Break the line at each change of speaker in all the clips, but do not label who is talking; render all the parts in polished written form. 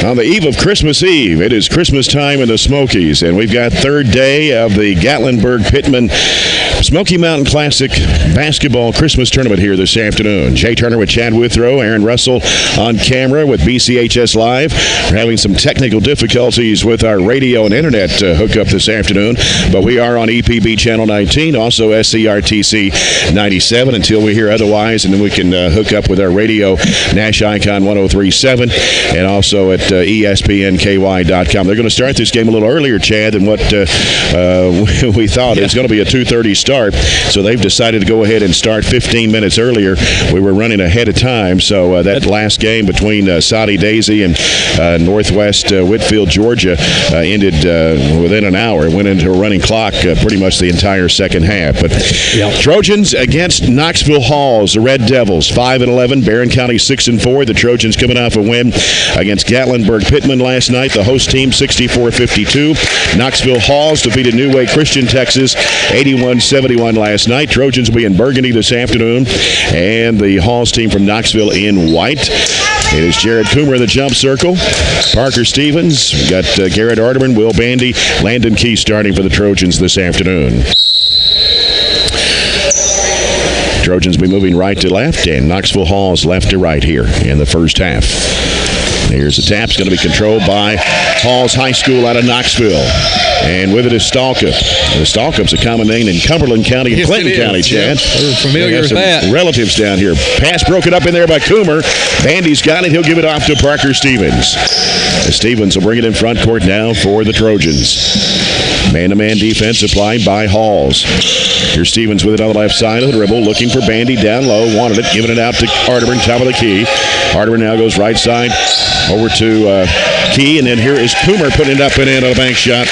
On the eve of Christmas Eve, it is Christmas time in the Smokies, and we've got third day of the Gatlinburg-Pittman Smoky Mountain Classic Basketball Christmas Tournament here this afternoon. Jay Turner with Chad Withrow, Aaron Russell on camera with BCHS Live. We're having some technical difficulties with our radio and internet hookup this afternoon, but we are on EPB Channel 19, also SCRTC 97 until we hear otherwise, and then we can hook up with our radio, Nash Icon 1037, and also at ESPNKY.com. They're going to start this game a little earlier, Chad, than what we thought. Yeah. It's going to be a 2:30 start, so they've decided to go ahead and start 15 minutes earlier. We were running ahead of time, so that last game between Soddy Daisy and Northwest Whitfield, Georgia, ended within an hour. It went into a running clock pretty much the entire second half. But Trojans against Knoxville Halls, the Red Devils, 5-11, Barren County 6-4. The Trojans coming off a win against Gatlinburg-Pittman last night. The host team 64-52. Knoxville Halls defeated New Way Christian Texas 81-71 last night. Trojans will be in Burgundy this afternoon, and the Halls team from Knoxville in white. It is Jared Coomer in the jump circle. Parker Stevens. We've got Garrett Arterman, Will Bandy, Landon Key starting for the Trojans this afternoon. Trojans will be moving right to left, and Knoxville Halls left to right here in the first half. Here's the tap. It's going to be controlled by Halls High School out of Knoxville. And with it is Stalkup. Stalkup's a common name in Cumberland County and Clinton County, Chad.
We're familiar with that.
Relatives down here. Pass broken up in there by Coomer. Bandy's got it. He'll give it off to Parker Stevens. Stevens will bring it in front court now for the Trojans. Man-to-man defense applied by Halls. Here's Stevens with it on the left side of the dribble, looking for Bandy down low. Wanted it, giving it out to Arterman, top of the key. Arterman now goes right side over to Key, and then here is Coomer putting it up and in on a bank shot.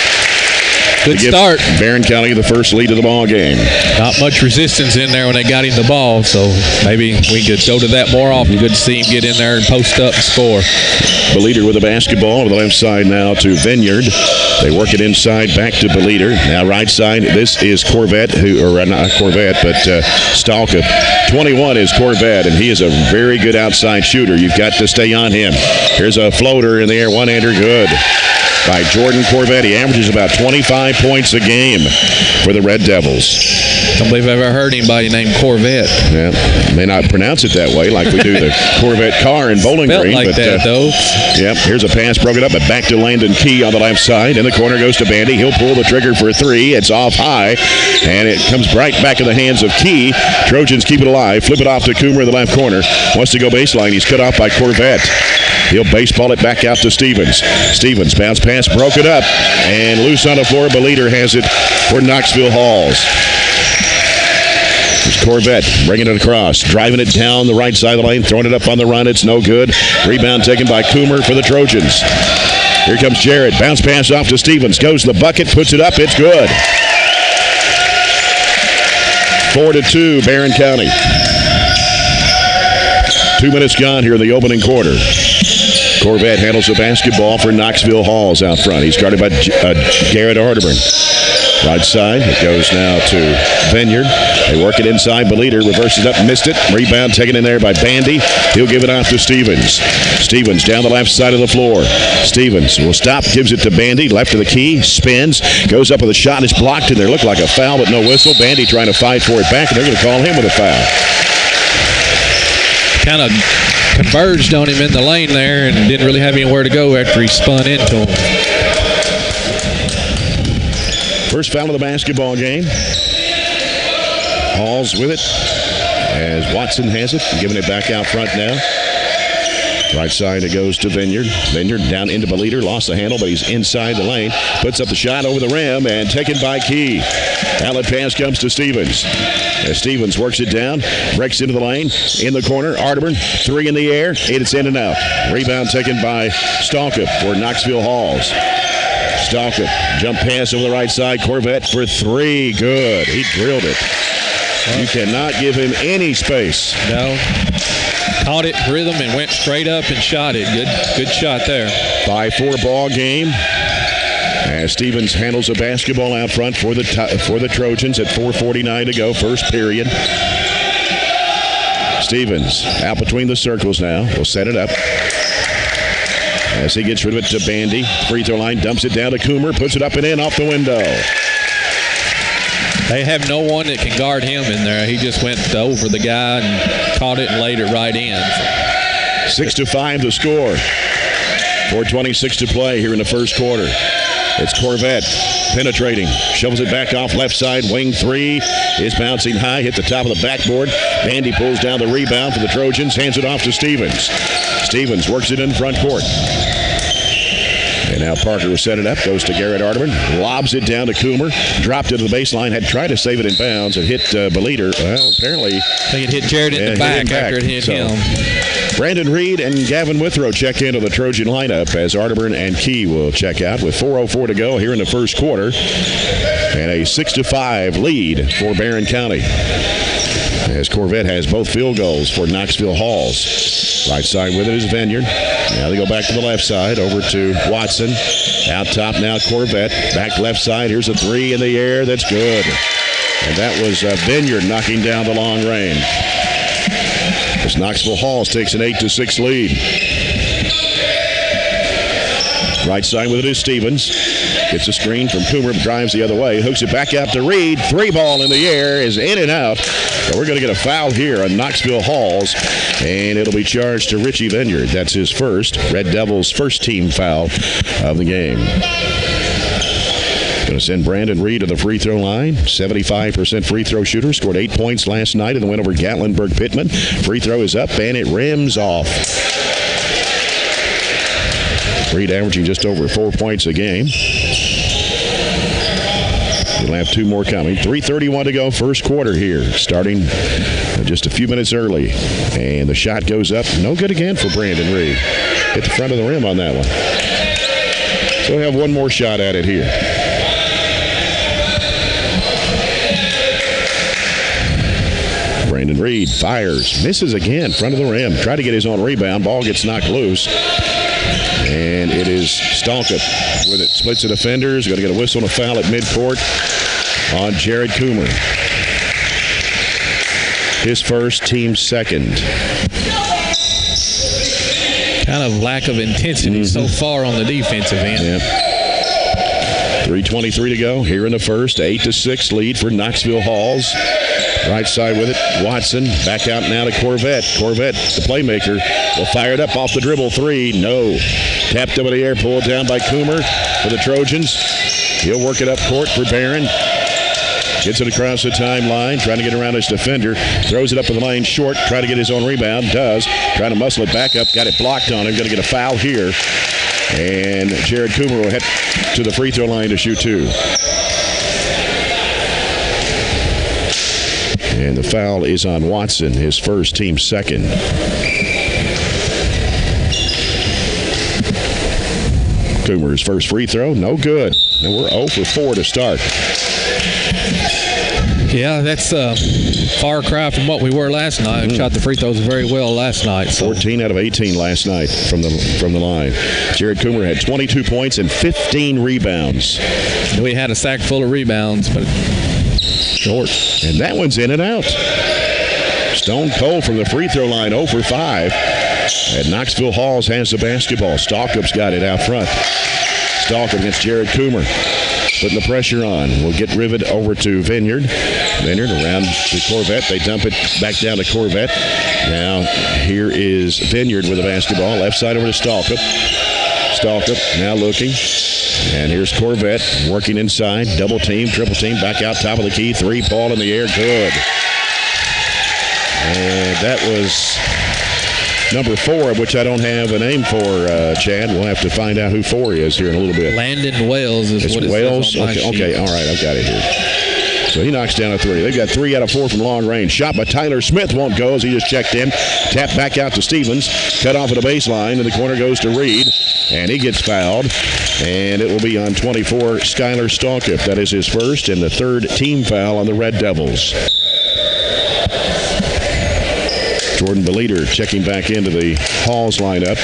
Good start.
Barren County the first lead of the ball game.
Not much resistance in there when they got him the ball, so maybe we could go to that more often. Good to see him get in there and post up and score. Beleder with the basketball over the left side now to Vineyard. They work it inside back to Beleder. Now right side, this is Corvette, not Corvette, but Stalkup. 21 is Corvette, and he is a very good outside shooter. You've got to stay on him. Here's a floater in the air, one-hander, good. By Jordan Corvette. He averages about 25 points a game for the Red Devils. Don't believe I've ever heard anybody named Corvette.
Yeah, may not pronounce it that way like we do the Corvette car in Bowling Green.
Like
but,
that, though.
Yep, here's a pass broken up, but back to Landon Key on the left side. In the corner goes to Bandy. He'll pull the trigger for a three. It's off high, and it comes right back in the hands of Key. Trojans keep it alive. Flip it off to Coomer in the left corner. Wants to go baseline. He's cut off by Corvette. He'll baseball it back out to Stevens. Stevens, bounce pass, broke it up, and loose on the floor. Beleder has it for Knoxville Halls. There's Corvette bringing it across, driving it down the right side of the lane, throwing it up on the run. It's no good. Rebound taken by Coomer for the Trojans. Here comes Jared. Bounce pass off to Stevens. Goes to the bucket, puts it up. It's good. 4-2, Barren County. 2 minutes gone here in the opening quarter. Corvette handles the basketball for Knoxville Halls out front. He's guarded by Garrett Arterman. Right side, it goes now to Vineyard. They work it inside. Beleder reverses up, missed it. Rebound taken in there by Bandy. He'll give it off to Stevens. Stevens down the left side of the floor. Stevens will stop, gives it to Bandy. Left of the key, spins, goes up with a shot. It's blocked in there. Looked like a foul, but no whistle. Bandy trying to fight for it back, and they're going to call him with a foul.
Kind of converged on him in the lane there and didn't really have anywhere to go after he spun into him.
First foul of the basketball game. Halls with it as Watson has it, giving it back out front now. Right side it goes to Vineyard. Vineyard down into Beleder, lost the handle, but he's inside the lane. Puts up the shot over the rim and taken by Key. Outlet pass comes to Stevens. As Stevens works it down, breaks into the lane, in the corner. Arterman, three in the air, it's in and out. Rebound taken by Stalkup for Knoxville Halls. Stalkup, jump pass over the right side. Corvette for three, good. He drilled it. You cannot give him any space.
No. Caught it, rhythm, and went straight up and shot it. Good shot there. 5-4
ball game. As Stevens handles the basketball out front for the Trojans at 4:49 to go, first period. Stevens out between the circles now. We'll set it up. As he gets rid of it to Bandy. Free throw line, dumps it down to Coomer, puts it up and in off the window.
They have no one that can guard him in there. He just went over the guy and caught it and laid it right in.
6-5 the score. 4:26 to play here in the first quarter. It's Corvette penetrating. Shovels it back off left side. Wing three is bouncing high. Hit the top of the backboard. Bandy pulls down the rebound for the Trojans. Hands it off to Stevens. Stevens works it in front court. And now Parker will set it up. Goes to Garrett Arterman. Lobs it down to Coomer. Dropped it to the baseline. Had tried to save it in bounds. It hit Beliter. Well, apparently.
I think it hit Jared in the back after it hit him.
Brandon Reed and Gavin Withrow check into the Trojan lineup as Arterburn and Key will check out with 4:04 to go here in the first quarter. And a 6-5 lead for Barren County. As Corvette has both field goals for Knoxville Halls. Right side with it is Vineyard. Now they go back to the left side over to Watson. Out top now Corvette. Back left side. Here's a three in the air. That's good. And that was Vineyard knocking down the long range. As Knoxville Halls takes an 8-6 lead. Right side with it is Stevens. Gets a screen from Coomer, drives the other way, hooks it back out to Reed. Three ball in the air is in and out. So we're going to get a foul here on Knoxville Halls, and it'll be charged to Richie Vineyard. That's his first. Red Devils' first team foul of the game. Going to send Brandon Reed to the free throw line. 75% free throw shooter. Scored 8 points last night in the win over Gatlinburg-Pittman. Free throw is up, and it rims off. Reed averaging just over 4 points a game. We'll have two more coming. 3:31 to go, first quarter here. Starting just a few minutes early. And the shot goes up. No good again for Brandon Reed. Hit the front of the rim on that one. So we have one more shot at it here. Brandon Reed fires, misses again, front of the rim. Try to get his own rebound. Ball gets knocked loose. And it is Stalkup with it. Splits the defenders. Going to get a whistle and a foul at midcourt on Jared Coomer. His first, team second.
Kind of lack of intensity so far on the defensive end.
Yeah. 3:23 to go here in the first. 8-6 lead for Knoxville Halls. Right side with it, Watson. Back out now to Corvette. Corvette, the playmaker, will fire it up off the dribble. Three, no. Tapped over the air, pulled down by Coomer for the Trojans. He'll work it up court for Barren. Gets it across the timeline, trying to get around his defender. Throws it up in the lane short, try to get his own rebound. Does. Trying to muscle it back up. Got it blocked on him. Going to get a foul here. And Jared Coomer will head to the free throw line to shoot two. And the foul is on Watson, his first, team second. Coomer's first free throw, no good. And we're 0 for 4 to start.
Yeah, that's a far cry from what we were last night. Shot the free throws very well last night. So.
14 out of 18 last night from the line. Jared Coomer had 22 points and 15 rebounds.
We had a sack full of rebounds, but short.
And that one's in and out. Stone cold from the free throw line, 0 for 5. And Knoxville Halls has the basketball. Stalkup's got it out front. Stalkup against Jared Coomer. Putting the pressure on. We'll get Rivet over to Vineyard. Vineyard around to Corvette. They dump it back down to Corvette. Now here is Vineyard with the basketball. Left side over to Stalkup. Stalkup now looking. And here's Corvette working inside. Double team, triple team. Back out top of the key. Three, ball in the air. Good. And that was number 4, which I don't have a name for, Chad. We'll have to find out who 4 is here in a little bit.
Landon Wales is what it
Wales?
says on my sheet.
Okay, all right, I've got it here. So he knocks down a 3. They've got 3 out of 4 from long range. Shot by Tyler Smith won't go as he just checked in. Tap back out to Stevens. Cut off at the baseline, and the corner goes to Reed. And he gets fouled. And it will be on 24, Skylar Stalkup. That is his first and the third team foul on the Red Devils. Jordan Beliter checking back into the Halls lineup.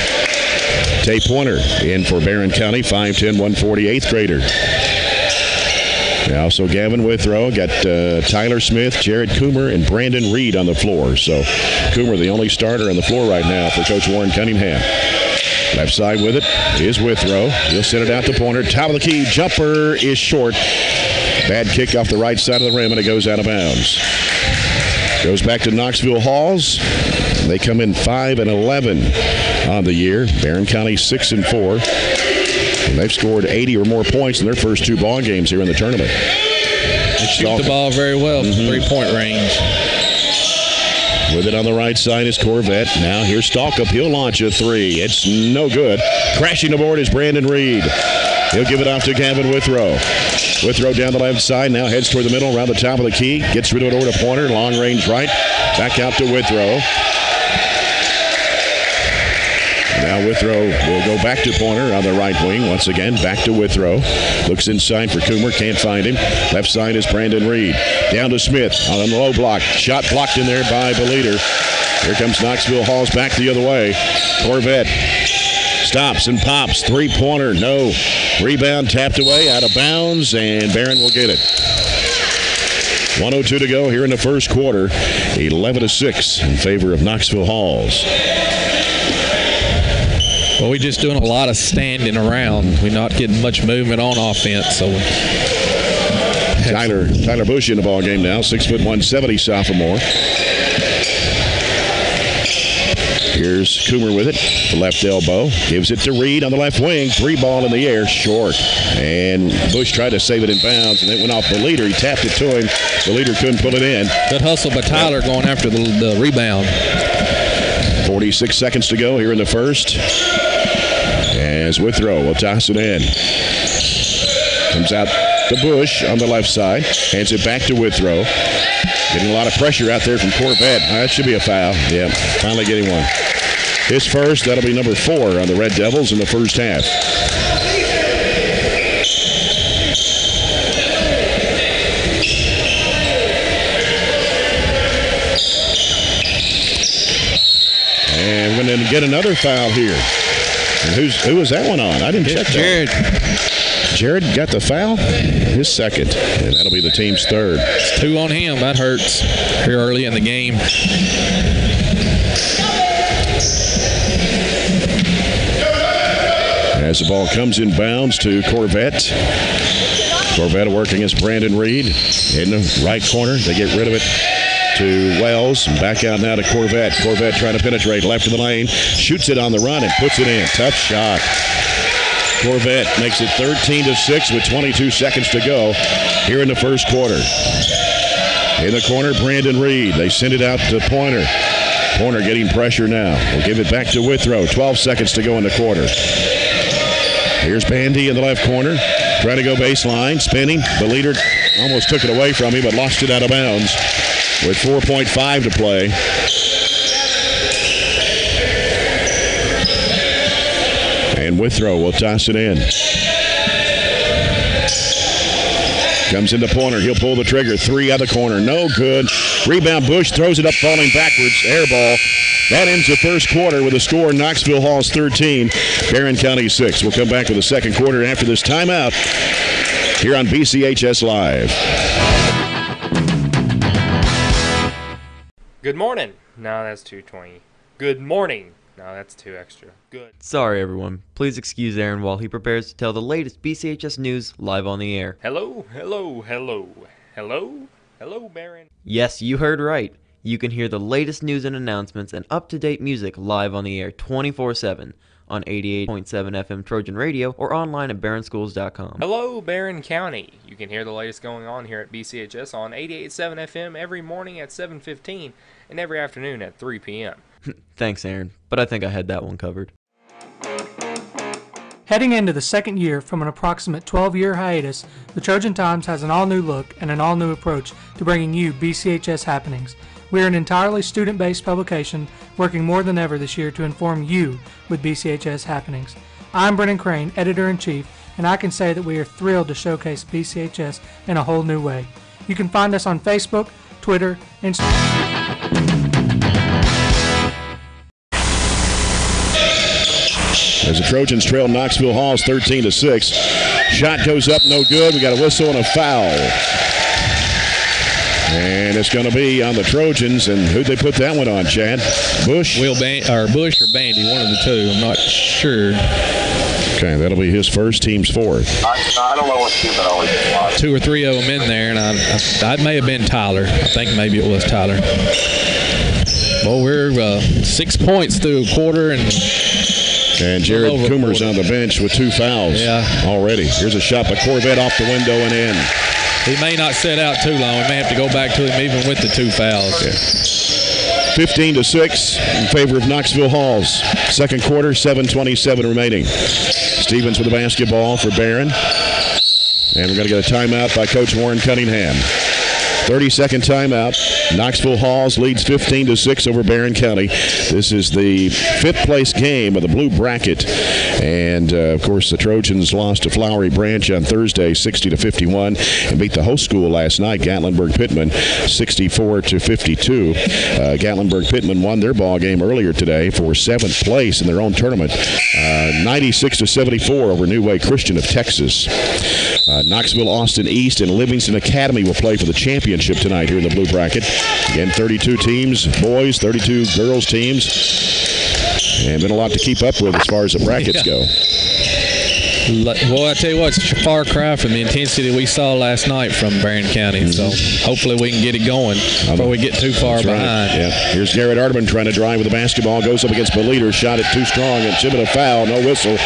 Tay Pointer in for Barren County, 5'10", 140, 8th grader. Now, so Gavin Withrow, got Tyler Smith, Jared Coomer, and Brandon Reed on the floor. So Coomer, the only starter on the floor right now for Coach Warren Cunningham. Left side with it is Withrow. He'll send it out to Pointer. Top of the key. Jumper is short. Bad kick off the right side of the rim, and it goes out of bounds. Goes back to Knoxville Halls. They come in 5-11 on the year. Barren County 6-4. And they've scored 80 or more points in their first 2 ball games here in the tournament.
They shoot the ball very well from 3-point range.
With it on the right side is Corvette. Now here's Stalkup. He'll launch a 3. It's no good. Crashing aboard is Brandon Reed. He'll give it off to Gavin Withrow. Withrow down the left side. Now heads toward the middle, around the top of the key. Gets rid of it over to Pointer. Long range right. Back out to Withrow. Now Withrow will go back to Pointer on the right wing. Once again, back to Withrow. Looks inside for Coomer. Can't find him. Left side is Brandon Reed. Down to Smith on the low block. Shot blocked in there by Beliter. Here comes Knoxville Halls back the other way. Corvette stops and pops. 3-pointer. No. Rebound tapped away out of bounds, and Barren will get it. 1:02 to go here in the first quarter. 11-6 in favor of Knoxville Halls.
Well, we're just doing a lot of standing around. We're not getting much movement on offense. So
Tyler Bush in the ball game now, 6'1", 170 sophomore. Here's Coomer with it. The left elbow. Gives it to Reed on the left wing. 3 ball in the air. Short. And Bush tried to save it in bounds, and it went off Beliter. He tapped it to him. Beliter couldn't put it in.
Good hustle by Tyler going after the rebound.
46 seconds to go here in the first. As Withrow will toss it in. Comes out to Bush on the left side. Hands it back to Withrow. Getting a lot of pressure out there from Corvette. That should be a foul. Yeah, finally getting one. His first, that'll be number 4 on the Red Devils in the first half. And we're going to get another foul here. And who was that one on? I didn't check that. Jared got the foul, his second, and that'll be the team's third.
It's 2 on him. That hurts here early in the game.
As the ball comes in bounds to Corvette. Corvette working against Brandon Reed in the right corner. They get rid of it to Wells, and back out now to Corvette. Corvette trying to penetrate left of the lane, shoots it on the run and puts it in. Tough shot. Corvette makes it 13-6 with 22 seconds to go here in the first quarter. In the corner, Brandon Reed. They send it out to Pointer. Pointer getting pressure now. We'll give it back to Withrow. 12 seconds to go in the quarter. Here's Bandy in the left corner. Trying to go baseline, spinning. The leader almost took it away from him, but lost it out of bounds with 4.5 to play. And Withrow will toss it in. Comes into Pointer. He'll pull the trigger. 3 out of the corner. No good. Rebound Bush. Throws it up, falling backwards. Air ball. That ends the first quarter with a score: Knoxville Halls 13, Barren County 6. We'll come back with the second quarter after this timeout here on BCHS Live.
Good morning. No, that's 220. Good morning. No, that's 2 extra. Good.
Sorry, everyone. Please excuse Aaron while he prepares to tell the latest BCHS news live on the air.
Hello, hello, hello. Hello? Hello, Barren.
Yes, you heard right. You can hear the latest news and announcements and up-to-date music live on the air 24/7 on 88.7 FM Trojan Radio or online at barrenschools.com.
Hello, Barren County. You can hear the latest going on here at BCHS on 88.7 FM every morning at 7:15 and every afternoon at 3 p.m.
Thanks, Aaron, but I think I had that one covered.
Heading into the second year from an approximate 12-year hiatus, the Trojan Times has an all-new look and an all-new approach to bringing you BCHS happenings. We are an entirely student-based publication working more than ever this year to inform you with BCHS happenings. I'm Brennan Crane, Editor-in-Chief, and I can say that we are thrilled to showcase BCHS in a whole new way. You can find us on Facebook, Twitter, Instagram.
As the Trojans trail Knoxville Halls 13-6. Shot goes up, no good. We got a whistle and a foul. And it's going to be on the Trojans. And who'd they put that one on, Chad? Bush?
Bush or Bandy, one of the two. I'm not sure.
Okay, that'll be his first, team's fourth.
I don't know what team it always was.
2 or 3 of them in there, and I may have been Tyler. I think maybe it was Tyler. Well, we're 6 points through a quarter, and
Jared Coomer's on the bench with 2 fouls already. Here's a shot by Corvette off the window and in.
He may not sit out too long. We may have to go back to him even with the 2 fouls.
Yeah. 15-6 in favor of Knoxville Halls. Second quarter, 7:27 remaining. Stevens with the basketball for Barren. And we're going to get a timeout by Coach Warren Cunningham. 30-second timeout. Knoxville Halls leads 15-6 over Barren County. This is the 5th place game of the blue bracket. And, of course, the Trojans lost to Flowery Branch on Thursday 60-51 and beat the host school last night, Gatlinburg-Pittman, 64-52. Gatlinburg-Pittman won their ball game earlier today for 7th place in their own tournament, 96-74 over New Way Christian of Texas. Knoxville, Austin East, and Livingston Academy will play for the championship tonight here in the blue bracket. Again, 32 teams, boys, 32 girls teams. And been a lot to keep up with as far as the brackets go.
Well, I tell you what, it's a far cry from the intensity we saw last night from Barren County. So hopefully we can get it going before we get too far behind.
Right. Yeah. Here's Garrett Arterman trying to drive with the basketball. Goes up against Beliter. Shot it too strong and Chibit a foul. No whistle.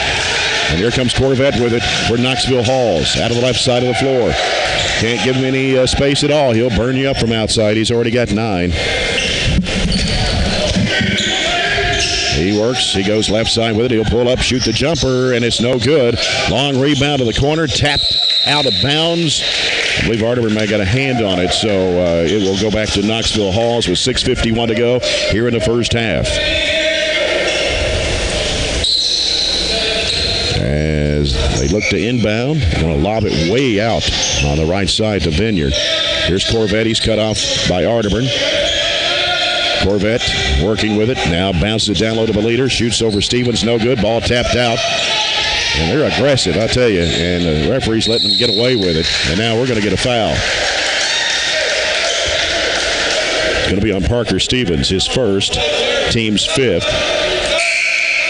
And here comes Corvette with it for Knoxville Halls. Out of the left side of the floor. Can't give him any space at all. He'll burn you up from outside. He's already got 9. He works. He goes left side with it. He'll pull up, shoot the jumper, and it's no good. Long rebound to the corner. Tapped out of bounds. I believe Arterman may have got a hand on it, so it will go back to Knoxville Halls with 6:51 to go here in the first half. As they look to inbound, they're going to lob it way out on the right side to Vineyard. Here's Corvette. He's cut off by Arterman. Corvette working with it. Now bounces it down low to Beliter. Shoots over Stevens. No good. Ball tapped out. And they're aggressive, I tell you. And the referee's letting them get away with it. And now we're going to get a foul. It's going to be on Parker Stevens, his first, team's 5th.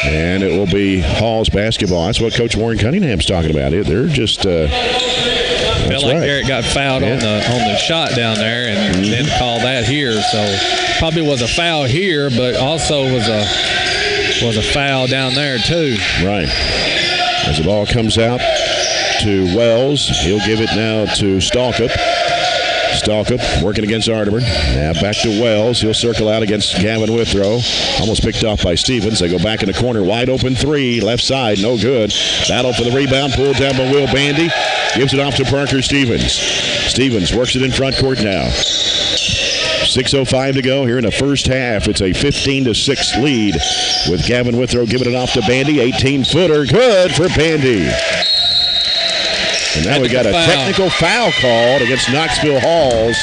And it will be Hall's basketball. That's what Coach Warren Cunningham's talking about. They're just
felt like Garrett got fouled on the shot down there and didn't call that here. So probably was a foul here, but also was a foul down there too.
Right. As the ball comes out to Wells, he'll give it now to Stalkup. Stalkup working against Arterman. Now back to Wells. He'll circle out against Gavin Withrow. Almost picked off by Stevens. They go back in the corner. Wide open 3. Left side. No good. Battle for the rebound. Pulled down by Will Bandy. Gives it off to Parker Stevens. Stevens works it in front court now. 6:05 to go here in the first half. It's a 15-6 lead with Gavin Withrow giving it off to Bandy. 18-footer. Good for Bandy. And now we got a technical foul called against Knoxville Halls,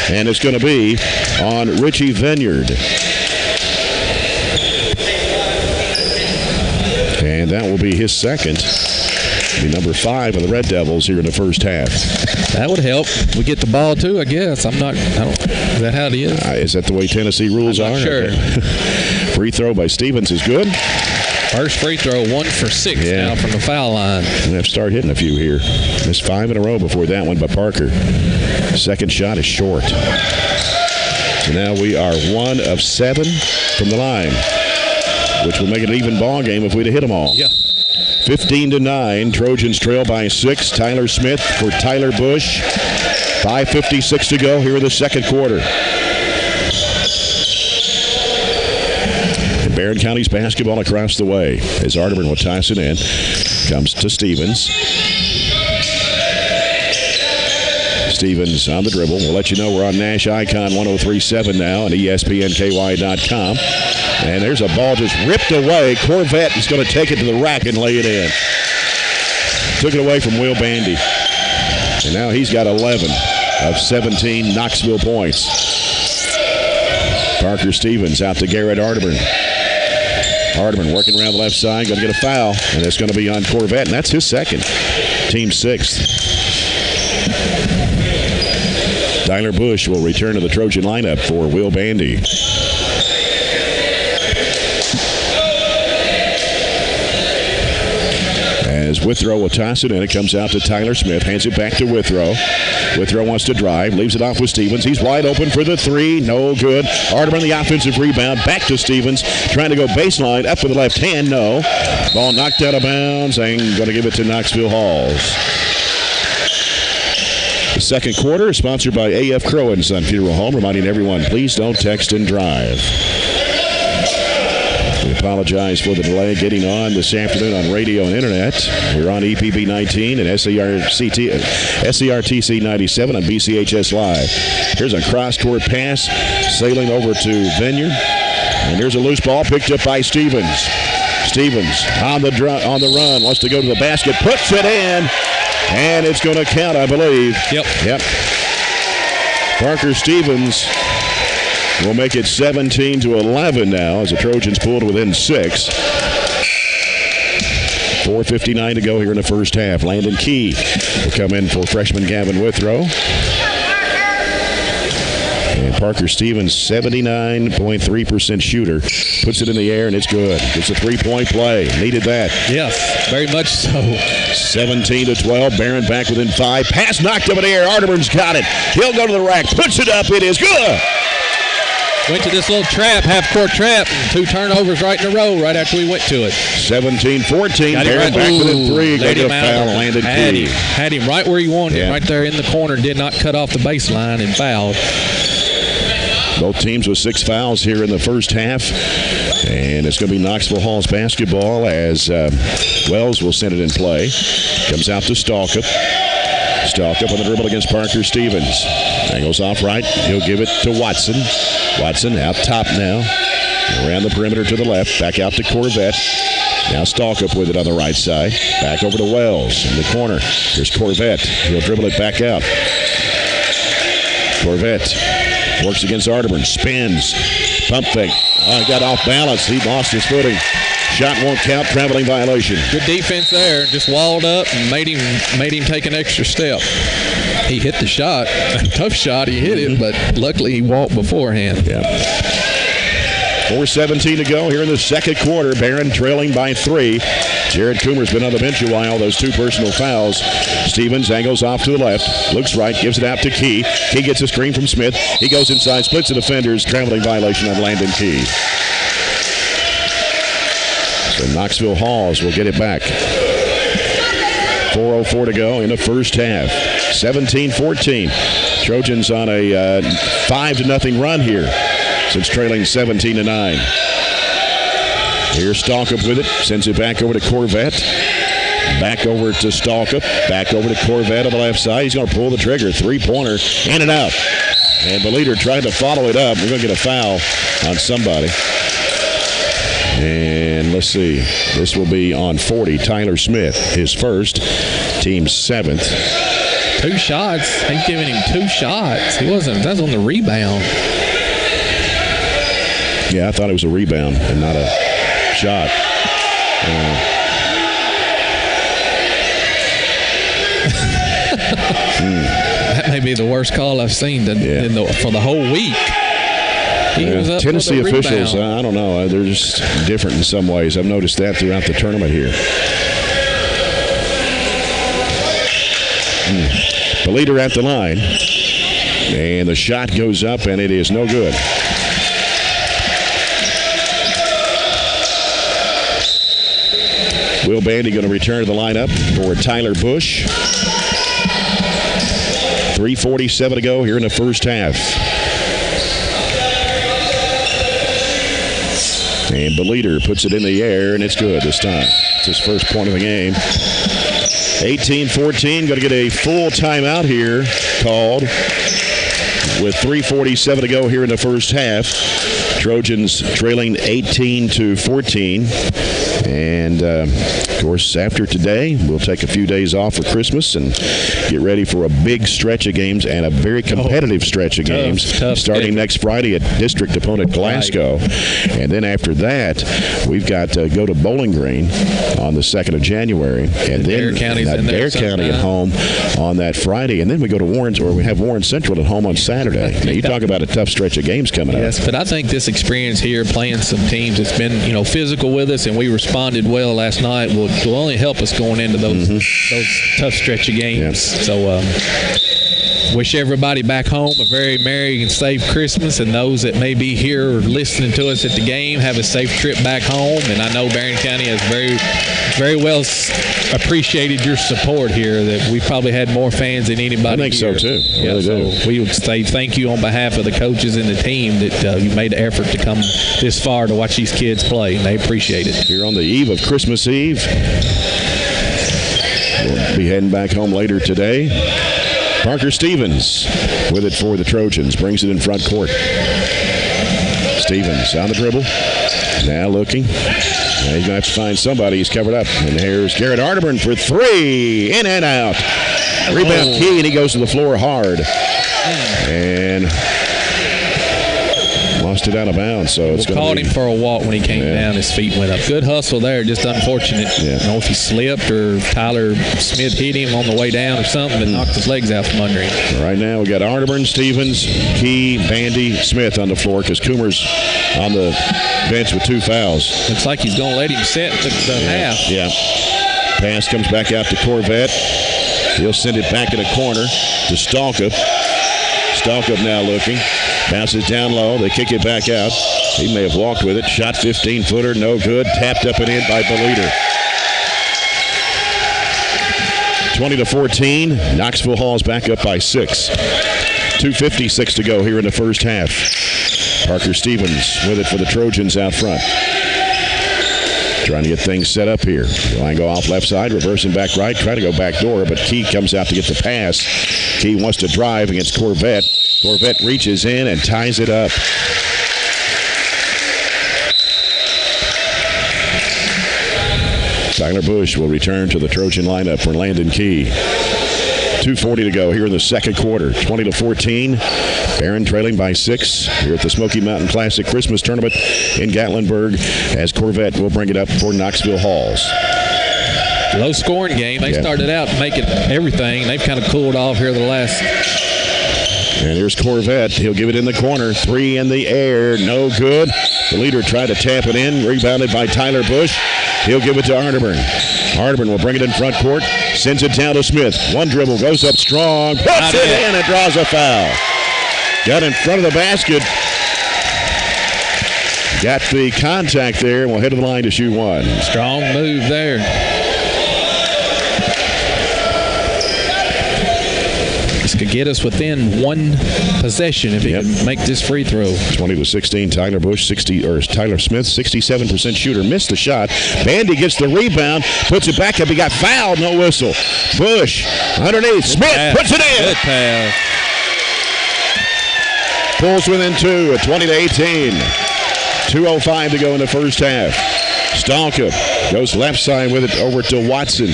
and it's going to be on Richie Vineyard. And that will be his second. Be number 5 of the Red Devils here in the first half.
That would help. We get the ball too, I guess. Is that how it is?
Is that the way Tennessee rules are?
Sure.
Okay. Free throw by Stevens is good.
First free throw, 1 for 6 now from the foul line.
We have to start hitting a few here. Missed 5 in a row before that one by Parker. Second shot is short. So now we are 1 of 7 from the line, which will make it an even ball game if we'd have hit them all.
Yeah.
15-9. Trojans trail by 6. Tyler Smith for Tyler Bush. 5:56 to go here in the second quarter. Barren County's basketball across the way as Arterman will toss it in. Comes to Stevens. Stevens on the dribble. We'll let you know we're on Nash Icon 103.7 now and ESPNKY.com. And there's a ball just ripped away. Corvette is going to take it to the rack and lay it in. Took it away from Will Bandy. And now he's got 11 of 17 Knoxville points. Parker Stevens out to Garrett Arterman. Arterman working around the left side, going to get a foul, and it's going to be on Corvette, and that's his second, team 6th. Tyler Bush will return to the Trojan lineup for Will Bandy. As Withrow will toss it in, it comes out to Tyler Smith, hands it back to Withrow. Withrow wants to drive, leaves it off with Stevens. He's wide open for the three, no good. Arterburn the offensive rebound, back to Stevens, trying to go baseline, up with the left hand, no. Ball knocked out of bounds, and going to give it to Knoxville Halls. The second quarter is sponsored by A.F. Crow & Son Funeral Home, reminding everyone, please don't text and drive. We apologize for the delay getting on this afternoon on radio and internet. We're on EPB 19 and SCRTC 97 on BCHS Live. Here's a cross-court pass sailing over to Vineyard. And here's a loose ball picked up by Stevens. Stevens on the run, wants to go to the basket, puts it in, and it's going to count, I believe. Yep. Parker Stevens will make it 17-11 now as the Trojans pulled within 6. 4:59 to go here in the first half. Landon Key will come in for freshman Gavin Withrow. And Parker Stevens, 79.3% shooter, puts it in the air, and it's good. It's a three-point play. Needed that.
Yes, very much so.
17-12. Barren back within 5. Pass knocked up in the air. Arterburn's got it. He'll go to the rack. Puts it up. It is good.
Went to this little trap, half-court trap, and 2 turnovers right in a row right after we went to it.
17-14. Barren back within 3. Got a foul. Landed Key.
Had him right where he wanted him, right there in the corner. Did not cut off the baseline and fouled.
Both teams with 6 fouls here in the first half. And it's going to be Knoxville Hall's basketball as Wells will send it in play. Comes out to Stalkup. Stalkup on the dribble against Parker Stevens. Angles off right. He'll give it to Watson. Watson out top now. Around the perimeter to the left. Back out to Corvette. Now Stalkup with it on the right side. Back over to Wells in the corner. Here's Corvette. He'll dribble it back out. Corvette works against Arterburn. Spins. Pump fake. Oh, he got off balance. He lost his footing. Shot won't count. Traveling violation.
Good defense there. Just walled up and made him take an extra step. He hit the shot. Tough shot. He hit it, but luckily he walked beforehand.
Yeah. 4:17 to go here in the second quarter. Barren trailing by 3. Jared Coomer's been on the bench a while. Those 2 personal fouls. Stevens angles off to the left. Looks right. Gives it out to Key. Key gets a screen from Smith. He goes inside. Splits the defenders. Traveling violation on Landon Key. So Knoxville Halls will get it back. 4:04 to go in the first half. 17-14. Trojans on a 5-0 run here since trailing 17-9. Here's Stalkup with it. Sends it back over to Corvette. Back over to Stalkup. Back over to Corvette on the left side. He's going to pull the trigger. 3-pointer. In and out. And Beliter tried to follow it up. We're going to get a foul on somebody. And let's see. This will be on 40. Tyler Smith, his first. Team's 7th.
2 shots. He's giving him 2 shots. That's on the rebound.
Yeah, I thought it was a rebound and not a shot.
That may be the worst call I've seen for the whole week.
Tennessee officials, I don't know. They're just different in some ways. I've noticed that throughout the tournament here. The leader at the line. And the shot goes up, and it is no good. Will Bandy going to return to the lineup for Tyler Bush. 3:47 to go here in the first half. And Beliter puts it in the air, and it's good this time. It's his first point of the game. 18-14, going to get a full timeout here called with 3:47 to go here in the first half. Trojans trailing 18-14. And Of course, after today, we'll take a few days off for Christmas and get ready for a big stretch of games and a very competitive stretch of games starting next Friday at district opponent Glasgow. Right. And then after that, we've got to go to Bowling Green on the 2nd of January. And then Dare County at home on that Friday. And then we go to Warren, or we have Warren Central at home on Saturday. Now, you talk about a tough stretch of games coming up.
Yes, but I think this experience here, playing some teams that's been, physical with us, and we responded well last night, will only help us going into those tough stretch of games. Yep. So wish everybody back home a very merry and safe Christmas, and those that may be here or listening to us at the game, have a safe trip back home. And I know Barren County has very, very well appreciated your support here, that we probably had more fans than anybody
I think
here.
So too.
Yeah,
really
so we would say thank you on behalf of the coaches and the team that you made the effort to come this far to watch these kids play, and they appreciate it.
Here on the eve of Christmas Eve, we'll be heading back home later today. Parker Stevens with it for the Trojans, brings it in front court. Stevens on the dribble, now looking. Now he's going to have to find somebody. He's covered up. And here's Garrett Arterburn for three. In and out. Rebound Key, and he goes to the floor hard. And lost it out of bounds. So it's
caught him for a walk when he came down. His feet went up. Good hustle there. Just unfortunate. I don't know if he slipped or Tyler Smith hit him on the way down or something and knocked his legs out from under him.
Right now we got Arterburn, Stevens, Key, Bandy, Smith on the floor because Coomer's on the bench with 2 fouls.
Looks like he's going to let him set the half.
Yeah. Pass comes back out to Corvette. He'll send it back in a corner to Stalkup. Stalkup now looking. Bounces down low. They kick it back out. He may have walked with it. Shot 15-footer. No good. Tapped up and in by Beliter. 20-14. Knoxville Hall's back up by 6. 2:56 to go here in the first half. Parker Stevens with it for the Trojans out front. Trying to get things set up here. Line go off left side, reversing back right, try to go back door, but Key comes out to get the pass. Key wants to drive against Corvette. Corvette reaches in and ties it up. Tyler Bush will return to the Trojan lineup for Landon Key. 2:40 to go here in the second quarter. 20-14. Barren trailing by 6 here at the Smoky Mountain Classic Christmas Tournament in Gatlinburg, as Corvette will bring it up for Knoxville Halls.
Low scoring game. They started out making everything. They've kind of cooled off here the last.
And here's Corvette. He'll give it in the corner. 3 in the air. No good. The leader tried to tap it in. Rebounded by Tyler Bush. He'll give it to Arterburn. Arterburn will bring it in front court. Sends it down to Smith. One dribble. Goes up strong. Puts it in and draws a foul. Got in front of the basket. Got the contact there and will head to the line to shoot one.
Strong move there. This could get us within one possession if he can make this free throw.
20-16. Tyler Bush, Tyler Smith, 67% shooter. Missed the shot. Bandy gets the rebound, puts it back up. He got fouled. No whistle. Bush underneath. Smith puts it in.
Good pass.
Pulls within 2 at 20-18. 2:05 to go in the first half. Stalkup goes left side with it over to Watson.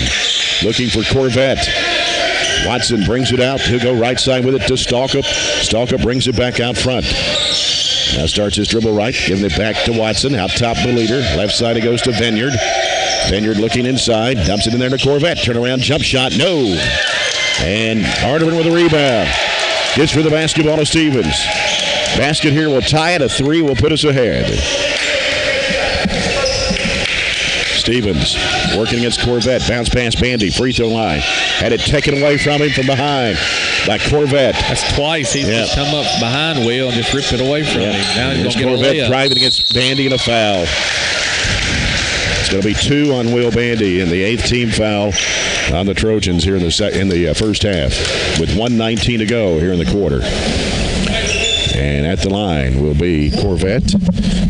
Looking for Corvette. Watson brings it out. He'll go right side with it to Stalkup. Stalkup brings it back out front. Now starts his dribble right, giving it back to Watson. Out top, Beliter. Left side it goes to Vineyard. Vineyard looking inside. Dumps it in there to Corvette. Turnaround jump shot. No. And Arterburn with a rebound. Gets for the basketball to Stevens. Basket here will tie it. A 3 will put us ahead. Stevens working against Corvette. Bounce pass Bandy. Free throw line. Had it taken away from him from behind by Corvette.
That's twice. He's just come up behind Will and just ripped it away from him. Now he's going to get a layup.
Driving against Bandy and a foul. It's going to be 2 on Will Bandy and the 8th team foul on the Trojans here in the first half with 1:19 to go here in the quarter. And at the line will be Corvette.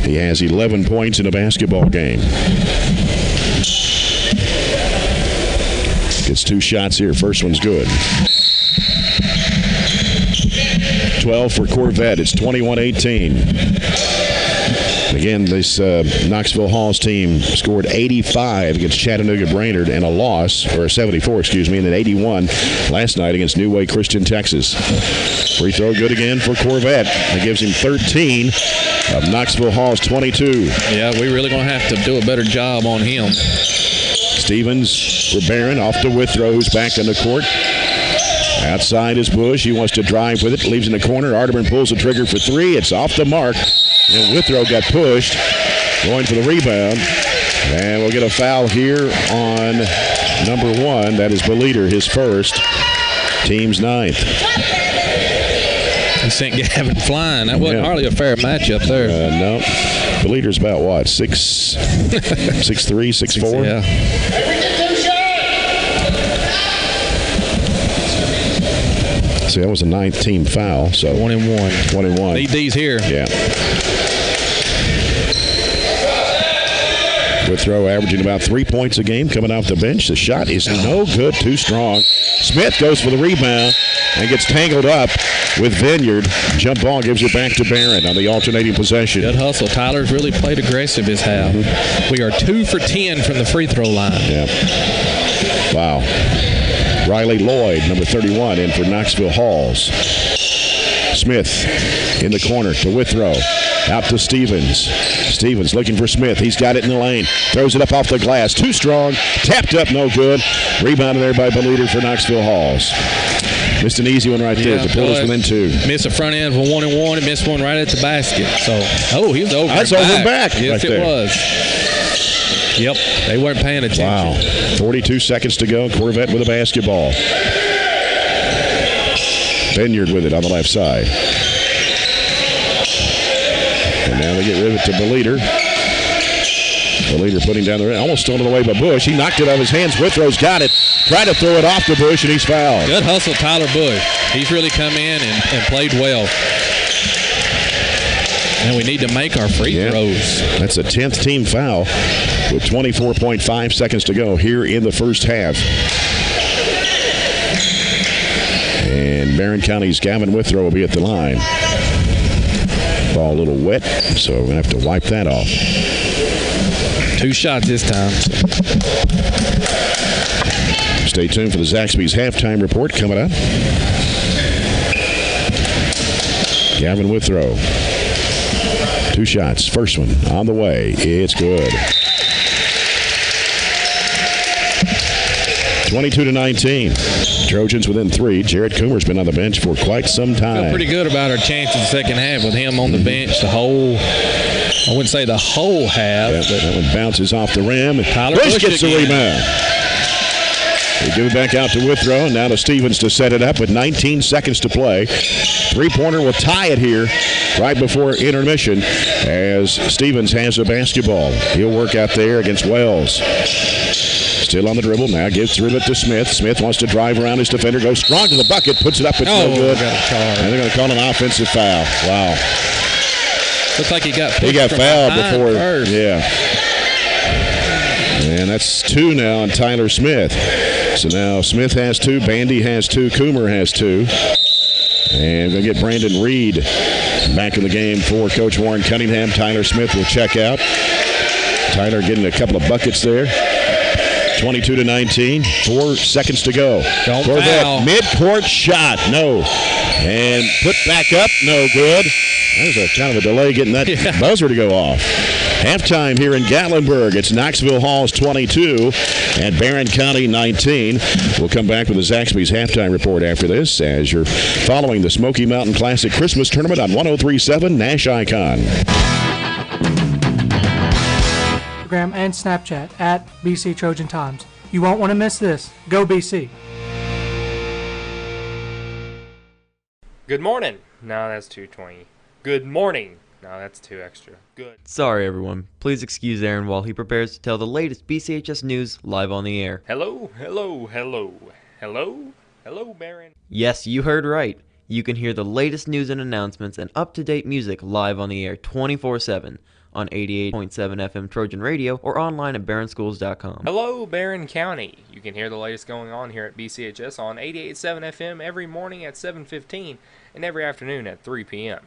He has 11 points in a basketball game. Gets 2 shots here. First one's good. 12 for Corvette. It's 21-18. Again, this Knoxville Halls team scored 85 against Chattanooga Brainerd and a loss, or 74, excuse me, and then 81 last night against New Way Christian, Texas. Free throw good again for Corvette. That gives him 13 of Knoxville Halls 22.
Yeah, we're really going to have to do a better job on him.
Stevens for Barren, off to Withrow, who's back on the court. Outside is Bush. He wants to drive with it. Leaves in the corner. Arterman pulls the trigger for three. It's off the mark. And Withrow got pushed. Going for the rebound. And we'll get a foul here on number one. That is Beliter, his first. Team's ninth.
He sent Gavin flying. That wasn't hardly a fair matchup there.
No. Beliter's about what? 6'3", 6'4"?
Yeah.
See, that was a ninth team foul. So
1 and 1.
1 and 1.
Need these here.
Yeah. Withrow averaging about 3 points a game coming off the bench. The shot is no good, too strong. Smith goes for the rebound and gets tangled up with Vineyard. Jump ball gives it back to Barren on the alternating possession.
Good hustle. Tyler's really played aggressive this half. We are 2 for 10 from the free throw line.
Yeah. Wow. Riley Lloyd, number 31, in for Knoxville Halls. Smith in the corner to Withrow. Out to Stevens. Stevens looking for Smith. He's got it in the lane. Throws it up off the glass. Too strong. Tapped up, no good. Rebounded there by Beliter for Knoxville Halls. Missed an easy one right there. The Pullers within 2.
Missed a front end for 1 and 1 and missed one right at the basket. So, he was over.
That's over and back.
Yes,
right
it was. Yep, they weren't paying attention.
Wow. 42 seconds to go. Corvette with a basketball. Vineyard with it on the left side. And now they get rid of it to Beliter. Beliter putting down the rim. Almost stolen away by Bush. He knocked it out of his hands. Withrow's got it. Tried to throw it off to Bush, and he's fouled.
Good hustle, Tyler Bush. He's really come in and played well. And we need to make our free throws.
That's a 10th team foul with 24.5 seconds to go here in the first half. And Barren County's Gavin Withrow will be at the line. Ball a little wet, so we're going to have to wipe that off.
2 shots this time.
Stay tuned for the Zaxby's halftime report coming up. Gavin Withrow. 2 shots. First one on the way. It's good. 22-19. Trojans within 3. Jared Coomer's been on the bench for quite some time.
Feel pretty good about our chance in the second half with him on the bench the whole, I wouldn't say the whole half.
Yeah,
but
that one bounces off the rim.
Tyler
Bush gets the rebound. They give it back out to Withrow, and now to Stevens to set it up with 19 seconds to play. 3-pointer will tie it here right before intermission as Stevens has a basketball. He'll work out there against Wells. Still on the dribble now, gives through it to Smith. Smith wants to drive around his defender, goes strong to the bucket, puts it up, it's no good. And they're going to call an offensive foul. Wow.
Looks like he got
fouled before.
First.
Yeah. And that's 2 now on Tyler Smith. So now Smith has 2, Bandy has 2, Coomer has 2. And we're going to get Brandon Reed back in the game for Coach Warren Cunningham. Tyler Smith will check out. Tyler getting a couple of buckets there. 22-19, 4 seconds to go. Corvette, mid-court shot, no. And put back up, no good. There's a kind of a delay getting that buzzer to go off. Halftime here in Gatlinburg. It's Knoxville Halls 22 and Barren County 19. We'll come back with the Zaxby's halftime report after this as you're following the Smoky Mountain Classic Christmas Tournament on 103.7 Nash Icon.
Instagram and Snapchat at BC Trojan Times. You won't want to miss this. Go BC.
Good morning. No, that's 220. Good morning. No, that's 2 extra. Good.
Sorry, everyone. Please excuse Aaron while he prepares to tell the latest BCHS news live on the air.
Hello, hello, hello. Hello? Hello, Barren.
Yes, you heard right. You can hear the latest news and announcements and up-to-date music live on the air 24/7 on 88.7 FM Trojan Radio or online at barrenschools.com.
Hello, Barren County. You can hear the latest going on here at BCHS on 88.7 FM every morning at 7:15 and every afternoon at 3 p.m.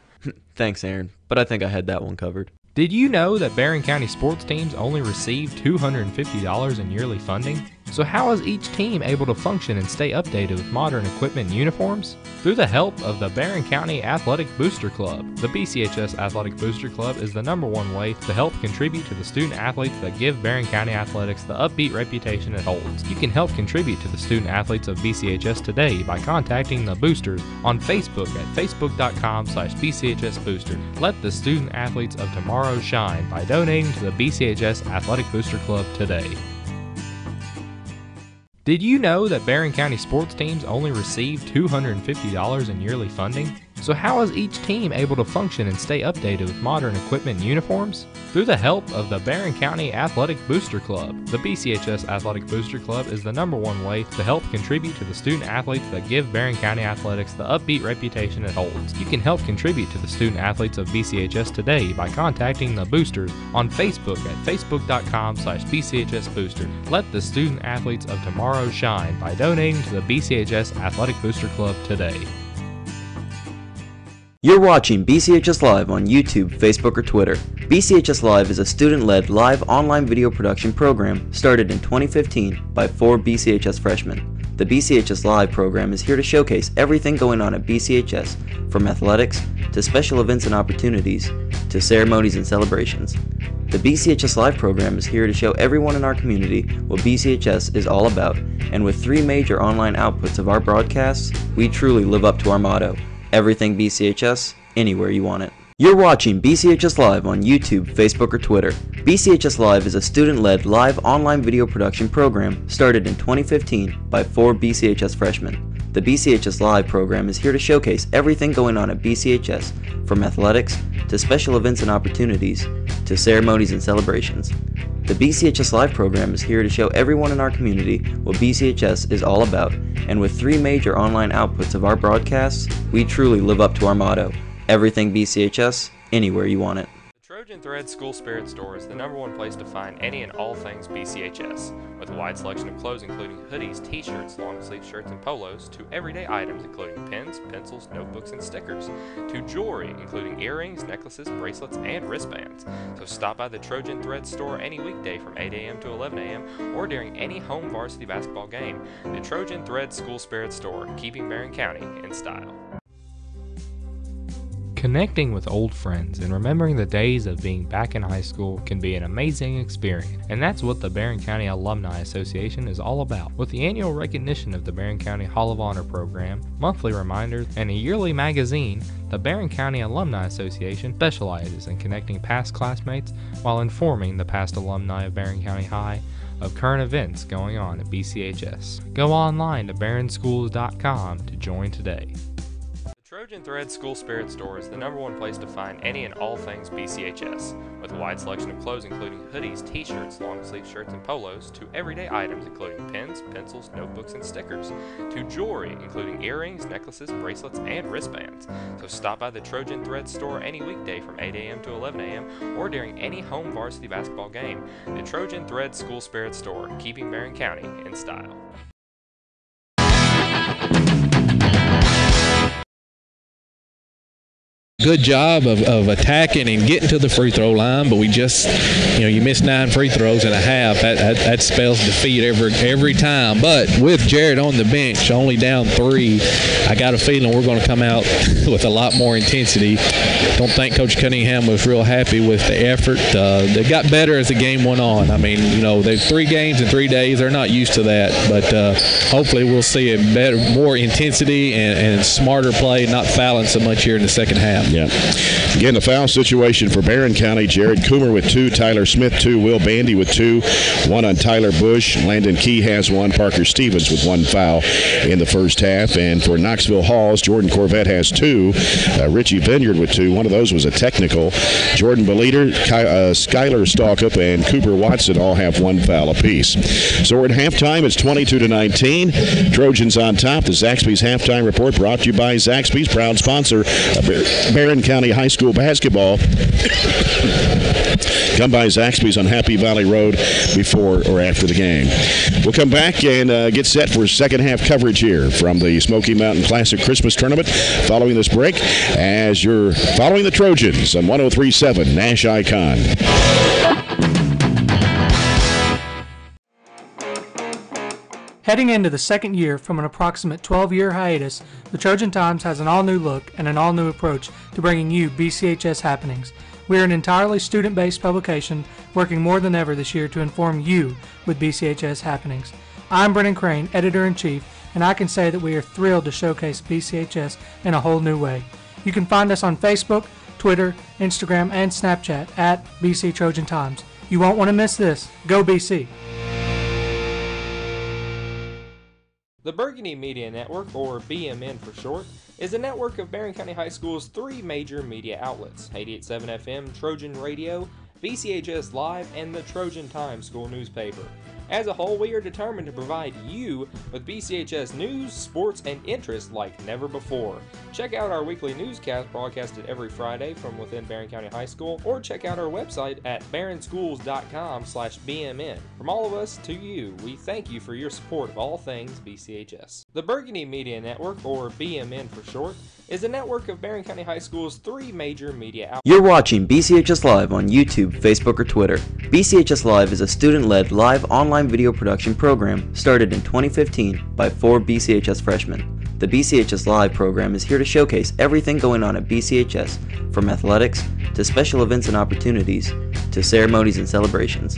Thanks, Aaron, but I think I had that one covered.
Did you know that Barren County sports teams only receive $250 in yearly funding? So how is each team able to function and stay updated with modern equipment and uniforms? Through the help of the Barren County Athletic Booster Club. The BCHS Athletic Booster Club is the #1 way to help contribute to the student athletes that give Barren County athletics the upbeat reputation it holds. You can help contribute to the student athletes of BCHS today by contacting the boosters on Facebook at facebook.com/BCHSbooster. Let the student athletes of tomorrow shine by donating to the BCHS Athletic Booster Club today. Did you know that Barren County sports teams only receive $250 in yearly funding? So how is each team able to function and stay updated with modern equipment and uniforms? Through the help of the Barren County Athletic Booster Club. The BCHS Athletic Booster Club is the #1 way to help contribute to the student athletes that give Barren County athletics the upbeat reputation it holds. You can help contribute to the student athletes of BCHS today by contacting the boosters on Facebook at facebook.com/BCHSbooster. Let the student athletes of tomorrow shine by donating to the BCHS Athletic Booster Club today.
You're watching BCHS Live on YouTube, Facebook, or Twitter. BCHS Live is a student-led live online video production program started in 2015 by 4 BCHS freshmen. The BCHS Live program is here to showcase everything going on at BCHS, from athletics to special events and opportunities to ceremonies and celebrations. The BCHS Live program is here to show everyone in our community what BCHS is all about, and with 3 major online outputs of our broadcasts, we truly live up to our motto: everything BCHS, anywhere you want it. You're watching BCHS Live on YouTube, Facebook, or Twitter. BCHS Live is a student-led live online video production program started in 2015 by 4 BCHS freshmen. The BCHS Live program is here to showcase everything going on at BCHS, from athletics to special events and opportunities to ceremonies and celebrations. The BCHS Live program is here to show everyone in our community what BCHS is all about, and with 3 major online outputs of our broadcasts, we truly live up to our motto: everything BCHS, anywhere you want it.
The Trojan Thread School Spirit Store is the #1 place to find any and all things BCHS, with a wide selection of clothes including hoodies, t-shirts, long-sleeve shirts, and polos, to everyday items including pens, pencils, notebooks, and stickers, to jewelry including earrings, necklaces, bracelets, and wristbands. So stop by the Trojan Thread Store any weekday from 8 a.m. to 11 a.m. or during any home varsity basketball game. The Trojan Thread School Spirit Store, keeping Barren County in style. Connecting with old friends and remembering the days of being back in high school can be an amazing experience, and that's what the Barren County Alumni Association is all about. With the annual recognition of the Barren County Hall of Honor program, monthly reminders, and a yearly magazine, the Barren County Alumni Association specializes in connecting past classmates while informing the past alumni of Barren County High of current events going on at BCHS. Go online to barrenschools.com to join today. Trojan Thread School Spirit Store is the #1 place to find any and all things BCHS, with a wide selection of clothes including hoodies, t-shirts, long-sleeve shirts, and polos, to everyday items including pens, pencils, notebooks, and stickers, to jewelry including earrings, necklaces, bracelets, and wristbands. So stop by the Trojan Thread Store any weekday from 8 a.m. to 11 a.m. or during any home varsity basketball game. The Trojan Thread School Spirit Store, keeping Barren County in style.
Good job of attacking and getting to the free throw line, but we just, you miss 9 free throws in a half. That spells defeat every time. But with Jared on the bench, only down 3, I got a feeling we're going to come out with a lot more intensity. Don't think Coach Cunningham was real happy with the effort. They got better as the game went on. I mean, there's 3 games in 3 days. They're not used to that, but hopefully we'll see more intensity and smarter play, not fouling so much here in the second half.
Yeah. Again, the foul situation for Barren County: Jared Coomer with 2, Tyler Smith 2, Will Bandy with 2, 1 on Tyler Bush. Landon Key has 1, Parker Stevens with 1 foul in the first half. And for Knoxville Halls, Jordan Corvette has 2, Richie Vineyard with 2. One of those was a technical. Jordan Beleder, Skylar Stalkup, and Cooper Watson all have 1 foul apiece. So we're at halftime. It's 22-19. Trojans on top. The Zaxby's halftime report brought to you by Zaxby's, proud sponsor of Barren County High School basketball. Come by Zaxby's on Happy Valley Road before or after the game. We'll come back and get set for second half coverage here from the Smoky Mountain Classic Christmas Tournament following this break as you're following the Trojans on 103.7 Nash Icon.
Heading into the second year from an approximate 12-year hiatus, the Trojan Times has an all-new look and an all-new approach to bringing you BCHS happenings. We are an entirely student-based publication working more than ever this year to inform you with BCHS happenings. I'm Brennan Crane, Editor-in-Chief, and I can say that we are thrilled to showcase BCHS in a whole new way. You can find us on Facebook, Twitter, Instagram, and Snapchat at BC Trojan Times. You won't want to miss this. Go BC!
The Burgundy Media Network, or BMN for short, is a network of Barren County High School's three major media outlets: 88.7 FM, Trojan Radio, BCHS Live, and the Trojan Times school newspaper. As a whole, we are determined to provide you with BCHS news, sports, and interest like never before. Check out our weekly newscast broadcasted every Friday from within Barren County High School, or check out our website at barrenschools.com/BMN. From all of us to you, we thank you for your support of all things BCHS. The Burgundy Media Network, or BMN for short, is a network of Barren County High School's three major media outlets.
You're watching BCHS Live on YouTube, Facebook, or Twitter. BCHS Live is a student-led live online video production program started in 2015 by 4 BCHS freshmen. The BCHS Live program is here to showcase everything going on at BCHS, from athletics to special events and opportunities to ceremonies and celebrations.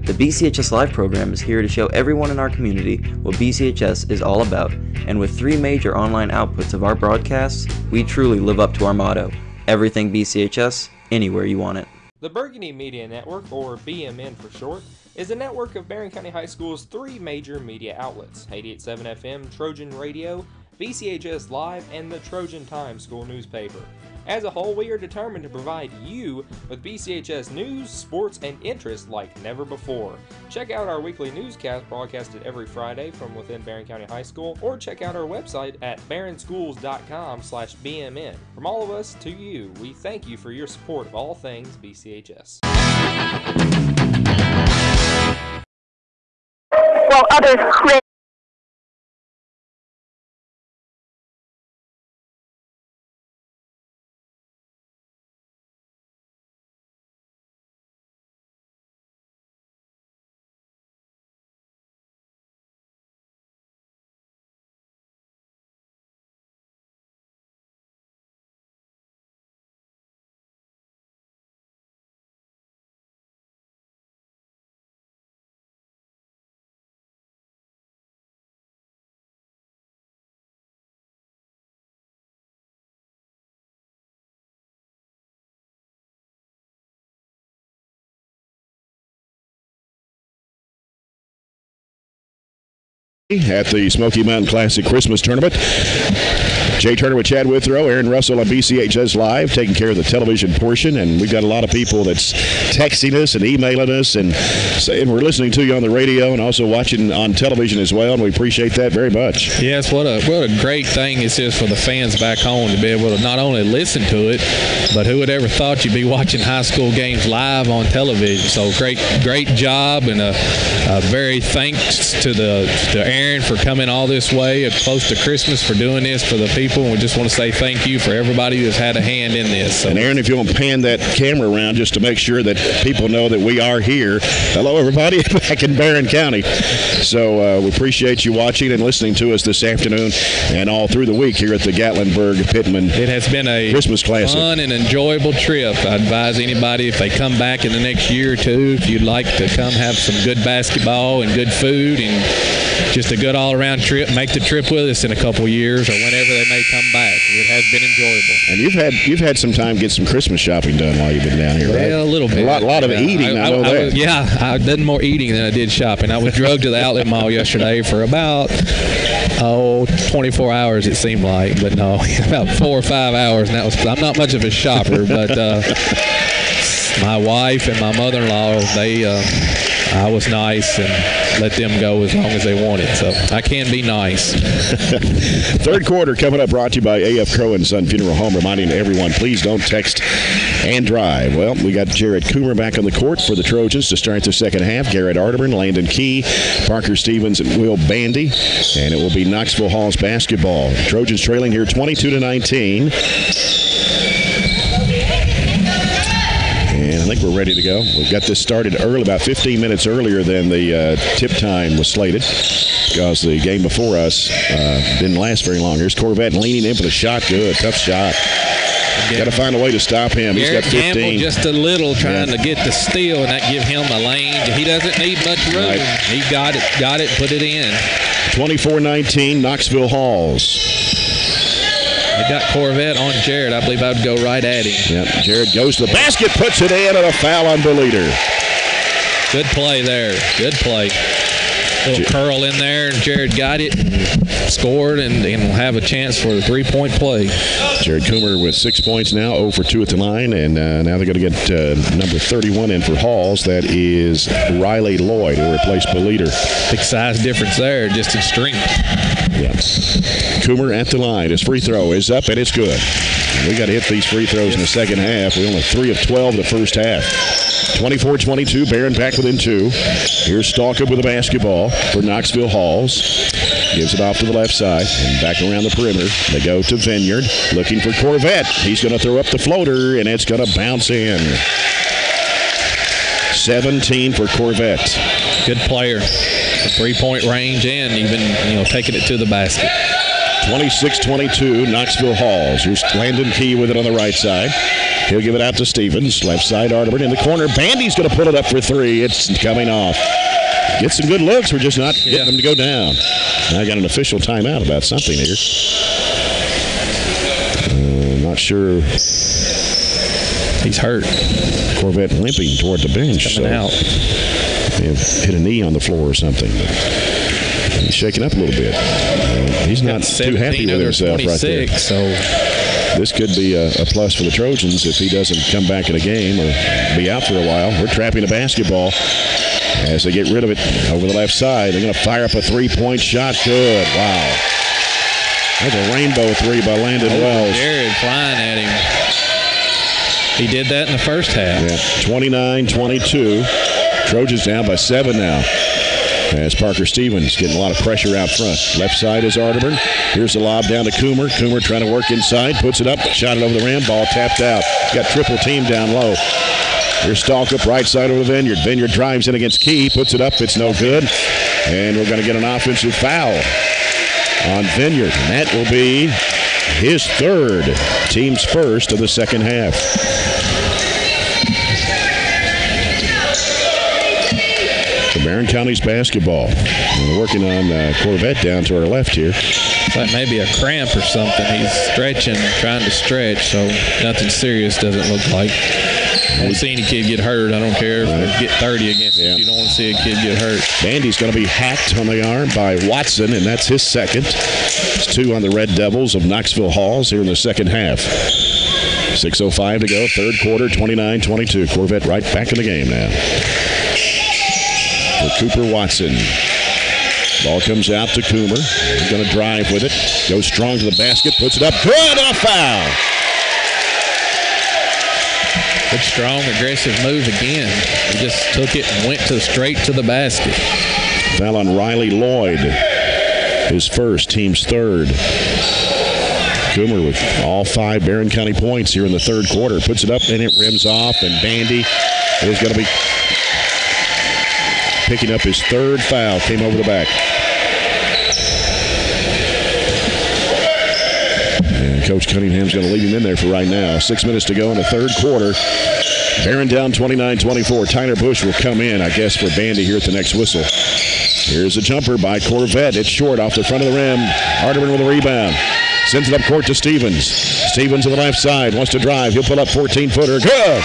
The BCHS Live program is here to show everyone in our community what BCHS is all about, and with 3 major online outputs of our broadcasts, we truly live up to our motto: everything BCHS, anywhere you want it.
The Burgundy Media Network, or BMN for short, is a network of Barren County High School's three major media outlets: 88.7 FM, Trojan Radio, BCHS Live, and the Trojan Times school newspaper. As a whole, we are determined to provide you with BCHS news, sports, and interest like never before. Check out our weekly newscast broadcasted every Friday from within Barren County High School, or check out our website at barrenschools.com/BMN. From all of us to you, we thank you for your support of all things BCHS.
While others cringe.
At the Smoky Mountain Classic Christmas Tournament. Jay Turner with Chad Withrow, Aaron Russell on BCHS Live, taking care of the television portion, and we've got a lot of people that's texting us and emailing us and saying we're listening to you on the radio and also watching on television as well, and we appreciate that very much.
Yes, what a great thing this is for the fans back home to be able to not only listen to it, but who would ever thought you'd be watching high school games live on television? So great job, and a very thanks to Aaron for coming all this way close to Christmas, for doing this for the people, and we just want to say thank you for everybody who's had a hand in this. So.
And Aaron, if you want to pan that camera around just to make sure that people know that we are here. Hello, everybody, back in Barren County. So we appreciate you watching and listening to us this afternoon and all through the week here at the Gatlinburg-Pittman
It has been a
Christmas Classic.
Fun and enjoyable trip. I advise anybody, if they come back in the next year or two, if you'd like to come have some good basketball and good food and just a good all-around trip, make the trip with us in a couple years or whenever they may come back. It has been enjoyable.
And you've had some time to get some Christmas shopping done while you've been down here, right?
Well, a little bit.
A lot of eating, I know that.
I did more eating than I did shopping. I was drugged to the outlet mall yesterday for about 24 hours it seemed like, but no, about 4 or 5 hours, and I'm not much of a shopper, but my wife and my mother-in-law, I was nice and let them go as long as they wanted. So I can be nice.
Third quarter coming up, brought to you by A.F. Crow & Son Funeral Home, reminding everyone, please don't text and drive. Well, we got Jared Coomer back on the court for the Trojans to start the second half. Garrett Arterburn, Landon Key, Parker Stevens, and Will Bandy. And it will be Knoxville Hall's basketball. Trojans trailing here 22-19. And I think we're ready to go. We've got this started early, about 15 minutes earlier than the tip time was slated, because the game before us didn't last very long. Here's Corvette leaning in for the shot. Good, tough shot. Got to find a way to stop him. He's got 15.
Gamble just a little trying to get the steal, and that give him a lane. He doesn't need much room.
Right.
He got it, put it in.
24-19, Knoxville Halls.
They got Corvette on Jared. I believe I would go right at him.
Yep, Jared goes to the basket, puts it in, and a foul on Beliter.
Good play there. Good play. Little curl in there, and Jared got it and scored, and will have a chance for the three-point play.
Jared Coomer with 6 points now, 0 for 2 at the line, and now they're going to get number 31 in for Halls. That is Riley Lloyd, who replaced Beliter.
Big size difference there, just in strength.
Yeah. Coomer at the line. His free throw is up, and it's good. We got to hit these free throws in the second half. We only 3 of 12 in the first half. 24-22, Barren back within 2. Here's Stalkup with the basketball for Knoxville Halls. Gives it off to the left side and back around the perimeter. They go to Vineyard, looking for Corvette. He's going to throw up the floater, and it's going to bounce in. 17 for Corvette.
Good player. The three-point range and even, taking it to the basket.
26-22, Knoxville Halls. Here's Landon Key with it on the right side. He'll give it out to Stevens. Left side, Arterburn in the corner. Bandy's going to pull it up for 3. It's coming off. Get some good looks. We're just not getting them to go down. I got an official timeout about something here. Not sure.
He's hurt.
Corvette limping toward the bench.
Coming out.
Hit a knee on the floor or something. He's shaking up a little bit. He's not too happy with himself right there.
So
this could be a plus for the Trojans if he doesn't come back in a game or be out for a while. We're trapping the basketball as they get rid of it over the left side. They're going to fire up a three-point shot. Good. Wow. That's a rainbow 3 by Landon Wells.
Jared flying at him. He did that in the first half.
Yeah. 29-22. Trojans down by 7 now. As Parker Stevens getting a lot of pressure out front. Left side is Arterburn. Here's the lob down to Coomer. Coomer trying to work inside. Puts it up. Shot it over the rim. Ball tapped out. Got triple team down low. Here's Stalkup, right side over the Vineyard. Vineyard drives in against Key. Puts it up. It's no good. And we're going to get an offensive foul on Vineyard. And that will be his third. Team's first of the second half. Barren County's basketball. We're working on Corvette down to our left here.
It's like maybe a cramp or something. He's stretching, trying to stretch, so nothing serious doesn't look like. I don't see any kid get hurt. I don't care if they get 30 against it. You don't want to see a kid get hurt.
Bandy's going to be hacked on the arm by Watson, and that's his second. It's 2 on the Red Devils of Knoxville Halls here in the second half. 6:05 to go, third quarter, 29-22. Corvette right back in the game now. For Cooper Watson. Ball comes out to Coomer. He's going to drive with it. Goes strong to the basket. Puts it up. Good. A foul.
Good, strong, aggressive move again. He just took it and went straight to the basket.
Foul on Riley Lloyd. His first, team's third. Coomer with all 5 Barren County points here in the third quarter. Puts it up and it rims off. And Bandy is going to be picking up his third foul. Came over the back. And Coach Cunningham's going to leave him in there for right now. 6 minutes to go in the third quarter. Barren down 29-24. Tyler Bush will come in, I guess, for Bandy here at the next whistle. Here's a jumper by Corvette. It's short off the front of the rim. Arterburn with a rebound. Sends it up court to Stevens. Stevens on the left side. Wants to drive. He'll put up 14-footer. Good.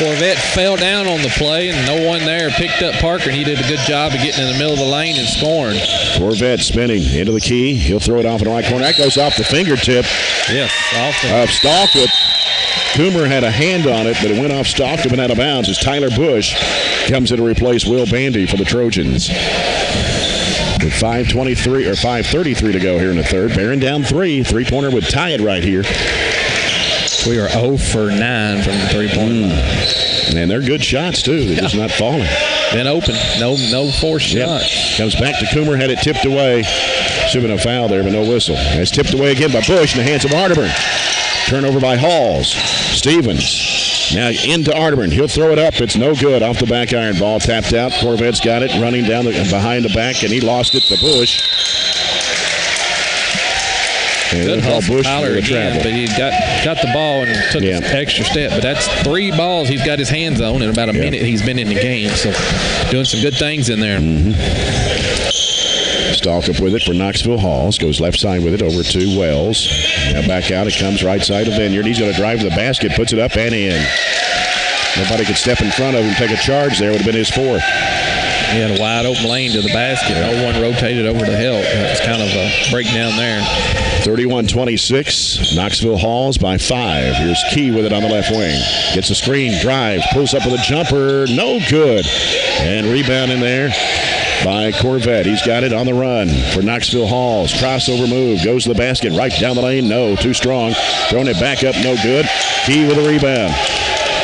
Corvette fell down on the play, and no one there picked up Parker, and he did a good job of getting in the middle of the lane and scoring.
Corvette spinning into the key. He'll throw it off in the right corner. That goes off the fingertip of Stalkup. Coomer had a hand on it, but it went off Stalkup and out of bounds as Tyler Bush comes in to replace Will Bandy for the Trojans. With 5:33 to go here in the third. Barren down 3. Three-pointer would tie it right here.
We are 0 for 9 from the three-point line.
And they're good shots, too. They're just not falling.
Been open. No forced shot.
Comes back to Coomer. Had it tipped away. Should have been a foul there, but no whistle. It's tipped away again by Bush in the hands of Arterburn. Turnover by Halls. Stevens. Now into Arterburn. He'll throw it up. It's no good. Off the back iron. Ball tapped out. Corvette's got it. Running down behind the back, and he lost it to Bush. And
good hustle, Tyler again, but he got the ball and took an extra step. But that's 3 balls he's got his hands on in about a minute he's been in the game. So doing some good things in there.
Stalkup with it for Knoxville Halls. Goes left side with it over to Wells. Now back out. It comes right side of Vineyard. He's going to drive to the basket, puts it up and in. Nobody could step in front of him, take a charge there. Would have been his 4th.
He had a wide open lane to the basket. No one rotated over to help. That was kind of a breakdown there.
31-26. Knoxville Halls by 5. Here's Key with it on the left wing. Gets a screen, drives, pulls up with a jumper. No good. And rebound in there by Corvette. He's got it on the run for Knoxville Halls. Crossover move. Goes to the basket. Right down the lane. No. Too strong. Throwing it back up. No good. Key with a rebound.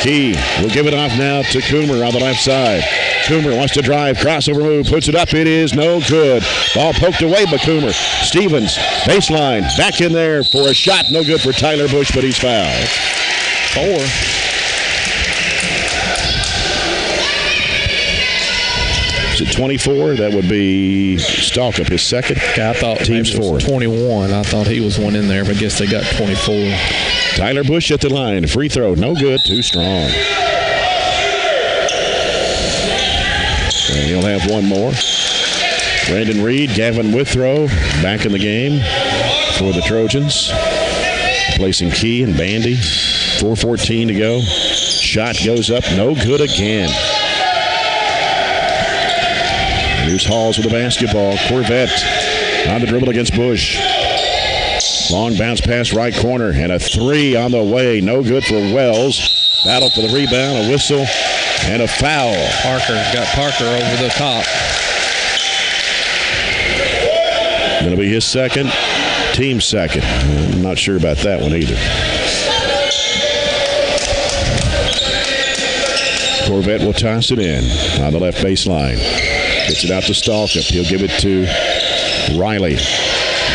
Key will give it off now to Coomer on the left side. Coomer wants to drive. Crossover move. Puts it up. It is no good. Ball poked away by Coomer. Stevens. Baseline. Back in there for a shot. No good for Tyler Bush, but he's fouled.
4.
Is it 24? That would be Stalkup, his second.
I thought
team's 4.
21. I thought he was one in there, but I guess they got 24.
Tyler Bush at the line. Free throw. No good. Too strong. And he'll have one more. Brandon Reed, Gavin Withrow back in the game for the Trojans. Placing Key and Bandy. 4:14 to go. Shot goes up. No good again. Here's Halls with the basketball. Corvette on the dribble against Bush. Long bounce pass right corner. And a 3 on the way. No good for Wells. Battle for the rebound. A whistle. And a foul.
Got Parker over the top.
Going to be his second. Team second. I'm not sure about that one either. Corvette will toss it in on the left baseline. Gets it out to Stalkup. He'll give it to Riley.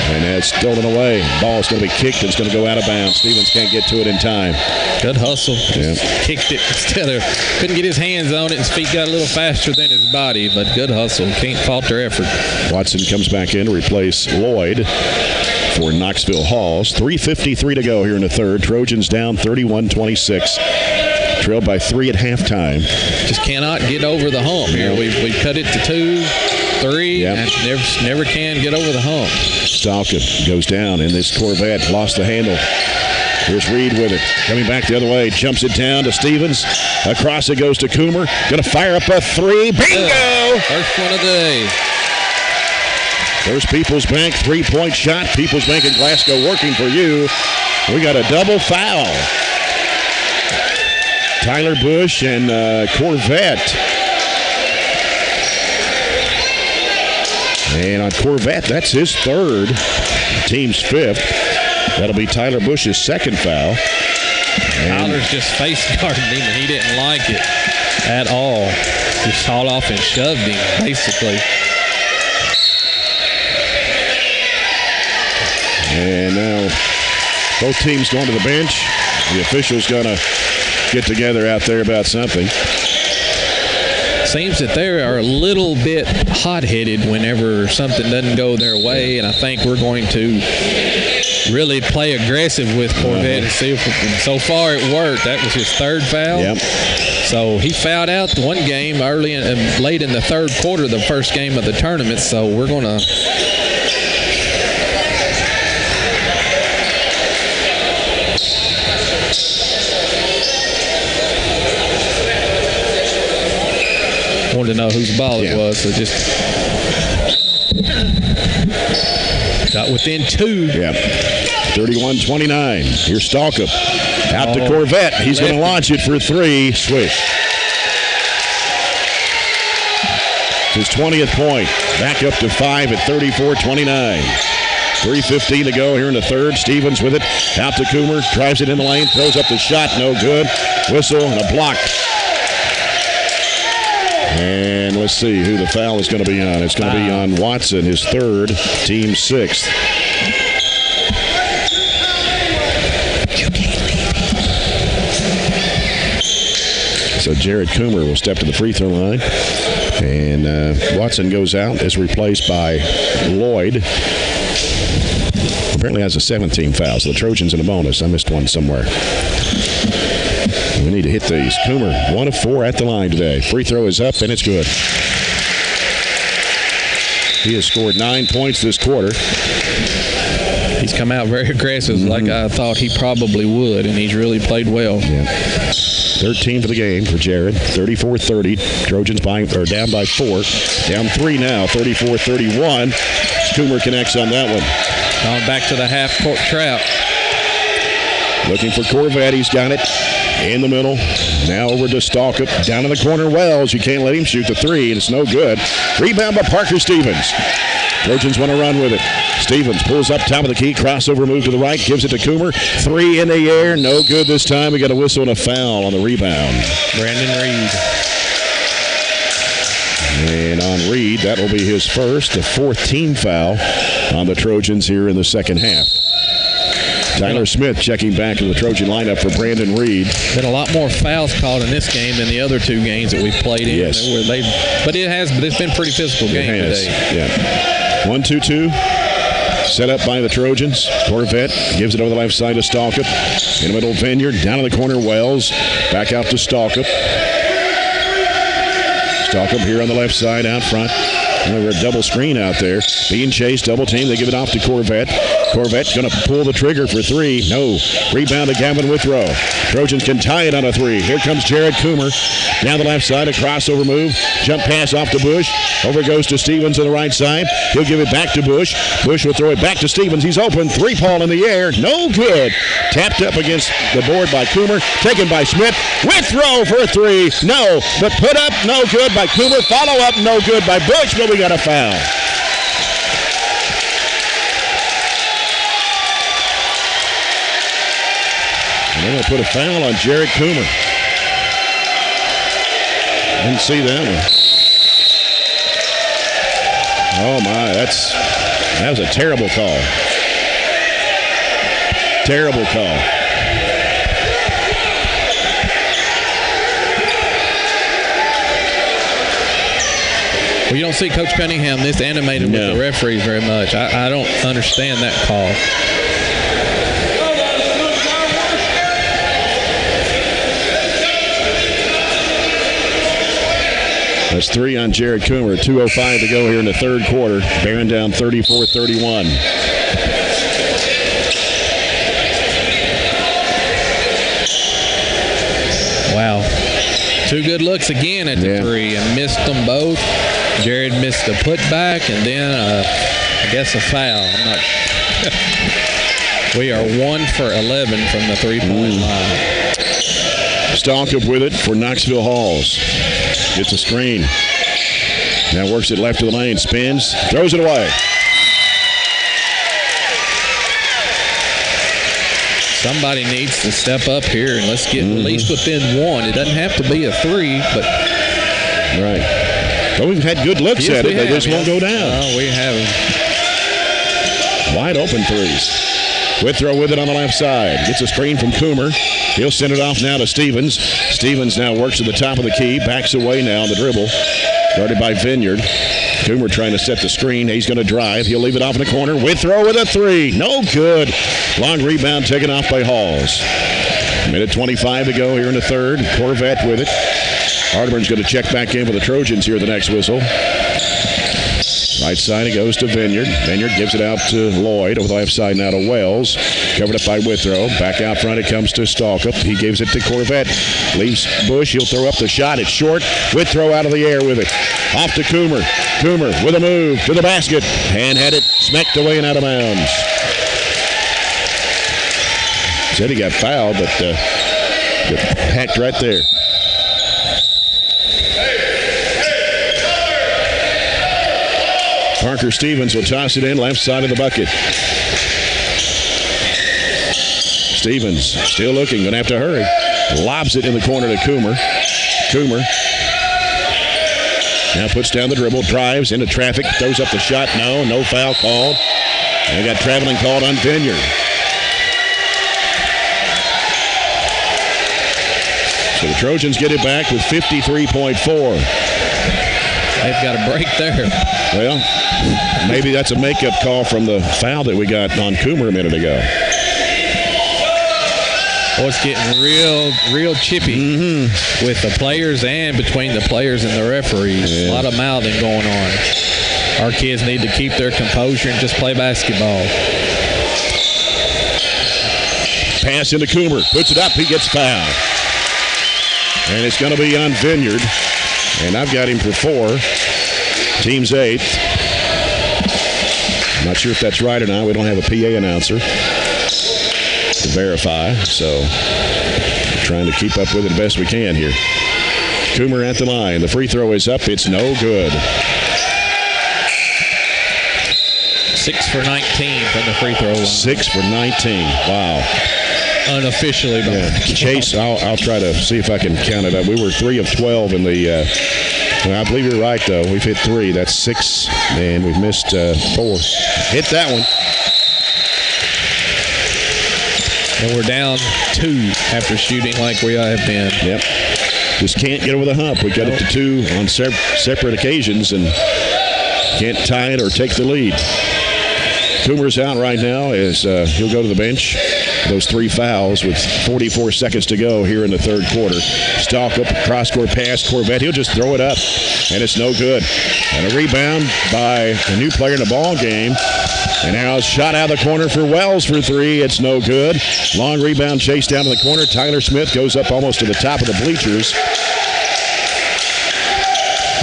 And that's stolen away. Ball's going to be kicked. It's going to go out of bounds. Stevens can't get to it in time.
Good hustle. Kicked it instead of, couldn't get his hands on it. His feet got a little faster than his body, but good hustle. Can't fault their effort.
Watson comes back in to replace Lloyd for Knoxville Halls. 3:53 to go here in the third. Trojans down 31-26. Trailed by 3 at halftime.
Just cannot get over the hump here. We've cut it to 2, 3, and never can get over the hump.
Stalkup goes down in this Corvette. Lost the handle. Here's Reed with it. Coming back the other way. Jumps it down to Stevens. Across it goes to Coomer. Going to fire up a 3. Bingo!
First one of the day.
There's Peoples Bank. 3-point shot. Peoples Bank in Glasgow working for you. We got a double foul. Tyler Bush and Corvette. And on Corvette, that's his 3rd. Team's 5th. That'll be Tyler Bush's 2nd foul.
Tyler's just face guarding him, and he didn't like it at all. Just hauled off and shoved him, basically.
And now both teams going to the bench. The official's going to get together out there about something.
Seems that they are a little bit hot-headed whenever something doesn't go their way, and I think we're going to really play aggressive with Corvette and see if so far it worked. That was his 3rd foul.
Yep.
So he fouled out the one game early and late in the 3rd quarter, the first game of the tournament. So we're going to wanted to know whose ball it was, so just got within 2.
Yeah. 31-29. Here's Stalkup. Out to Corvette. He's going to launch it for 3. Swish. His 20th point. Back up to 5 at 34-29. 3:15 to go here in the third. Stevens with it. Out to Coomer. Drives it in the lane. Throws up the shot. No good. Whistle and a block. And let's see who the foul is going to be on. It's going to be on Watson, his 3rd, team 6th. So Jared Coomer will step to the free throw line. And Watson goes out, is replaced by Lloyd. Apparently has a 7th-team foul, so the Trojans in a bonus. I missed one somewhere. We need to hit these. Coomer, 1 of 4 at the line today. Free throw is up, and it's good. He has scored 9 points this quarter.
He's come out very aggressive, like I thought he probably would, and he's really played well.
Yeah. 13 for the game for Jared. 34-30. Trojans down by 4. Down 3 now. 34-31. Coomer connects on that one.
Going back to the half-court trap.
Looking for Corvette. He's got it in the middle. Now over to Stalkup. Down in the corner, Wells. You can't let him shoot the 3, and it's no good. Rebound by Parker Stevens. Trojans want to run with it. Stevens pulls up top of the key. Crossover move to the right. Gives it to Coomer. 3 in the air. No good this time. We got a whistle and a foul on the rebound.
Brandon Reed.
And on Reed, that will be his first, the 4th team foul on the Trojans here in the second half. Tyler Smith checking back in the Trojan lineup for Brandon Reed.
Been a lot more fouls called in this game than the other 2 games that we've played in.
Yes.
But it's been a pretty physical game today.
Yeah. 1-2-2. Set up by the Trojans. Corvette gives it over the left side to Stalkup. In the middle, Vineyard. Down in the corner, Wells. Back out to Stalkup. Stalkup here on the left side out front. We're a double screen out there. Being chased, double team. They give it off to Corvette. Corvette's going to pull the trigger for 3. No. Rebound to Gavin Withrow. Trojans can tie it on a 3. Here comes Jared Coomer. Down the left side, a crossover move. Jump pass off to Bush. Over goes to Stevens on the right side. He'll give it back to Bush. Bush will throw it back to Stevens. He's open. 3-ball in the air. No good. Tapped up against the board by Coomer. Taken by Smith. Withrow for 3. No. But put up, no good by Coomer. Follow up, no good by Bush. But we got a foul. And they're going to put a foul on Jared Coomer. Didn't see that one. Oh, my. That was a terrible call. Terrible call.
Well, you don't see Coach Cunningham this animated with the referees very much. I don't understand that call.
That's 3 on Jared Coomer. 2:05 to go here in the third quarter. Barren down 34-31.
Wow. 2 good looks again at the 3 and missed them both. Jared missed a putback and then I guess a foul. I'm not sure. We are 1 for 11 from the 3-point line.
Stalkup with it for Knoxville Halls. Gets a screen. Now works it left to the lane. Spins. Throws it away.
Somebody needs to step up here and let's get at least within 1. It doesn't have to be a 3, but...
Right. But we've had good looks at it. They just won't go down.
Oh, we have.
Wide open 3s. Withrow with it on the left side. Gets a screen from Coomer. He'll send it off now to Stevens. Stevens now works to the top of the key. Backs away now on the dribble. Guarded by Vineyard. Coomer trying to set the screen. He's going to drive. He'll leave it off in the corner. Withrow with a 3. No good. Long rebound taken off by Halls. 1:25 to go here in the third. Corvette with it. Hardman's going to check back in for the Trojans here at the next whistle. Right side, it goes to Vineyard. Vineyard gives it out to Lloyd. Over the left side now to Wells. Covered up by Withrow. Back out front it comes to Stalkup. He gives it to Corvette. Leaves Bush. He'll throw up the shot. It's short. Withrow out of the air with it. Off to Coomer. Coomer with a move to the basket. And had it smacked away and out of bounds. Said he got fouled, but got hacked right there. Parker Stevens will toss it in left side of the bucket. Stevens still looking, going to have to hurry. Lobs it in the corner to Coomer. Coomer now puts down the dribble, drives into traffic, throws up the shot. No foul called. And we got traveling called on Vineyard. So the Trojans get it back with 53.4.
They've got a break there.
Well, maybe that's a makeup call from the foul that we got on Coomer a minute ago.
Oh, it's getting real chippy with the players and between the players and the referees. Yeah. A lot of mouthing going on. Our kids need to keep their composure and just play basketball.
Pass into Coomer. Puts it up. He gets fouled. And it's going to be on Vineyard. And I've got him for 4. Team's 8th. Not sure if that's right or not. We don't have a PA announcer to verify, so trying to keep up with it the best we can here. Coomer at the line. The free throw is up. It's no good.
6 for 19 from the free throw line.
6 for 19. Wow.
Unofficially.
Yeah. Chase, I'll try to see if I can count it up. We were 3 of 12 in the well, I believe you're right, though. We've hit 3. That's 6, and we've missed 4. Hit that one.
And we're down 2 after shooting like we have been.
Yep. Just can't get over the hump. We got it to 2 on separate occasions and can't tie it or take the lead. Coomer's out right now as he'll go to the bench. Those 3 fouls with 44 seconds to go here in the third quarter. Stalk up, cross-court pass, Corvette. He'll just throw it up, and it's no good. And a rebound by a new player in the ball game. And now a shot out of the corner for Wells for 3. It's no good. Long rebound chase down to the corner. Tyler Smith goes up almost to the top of the bleachers.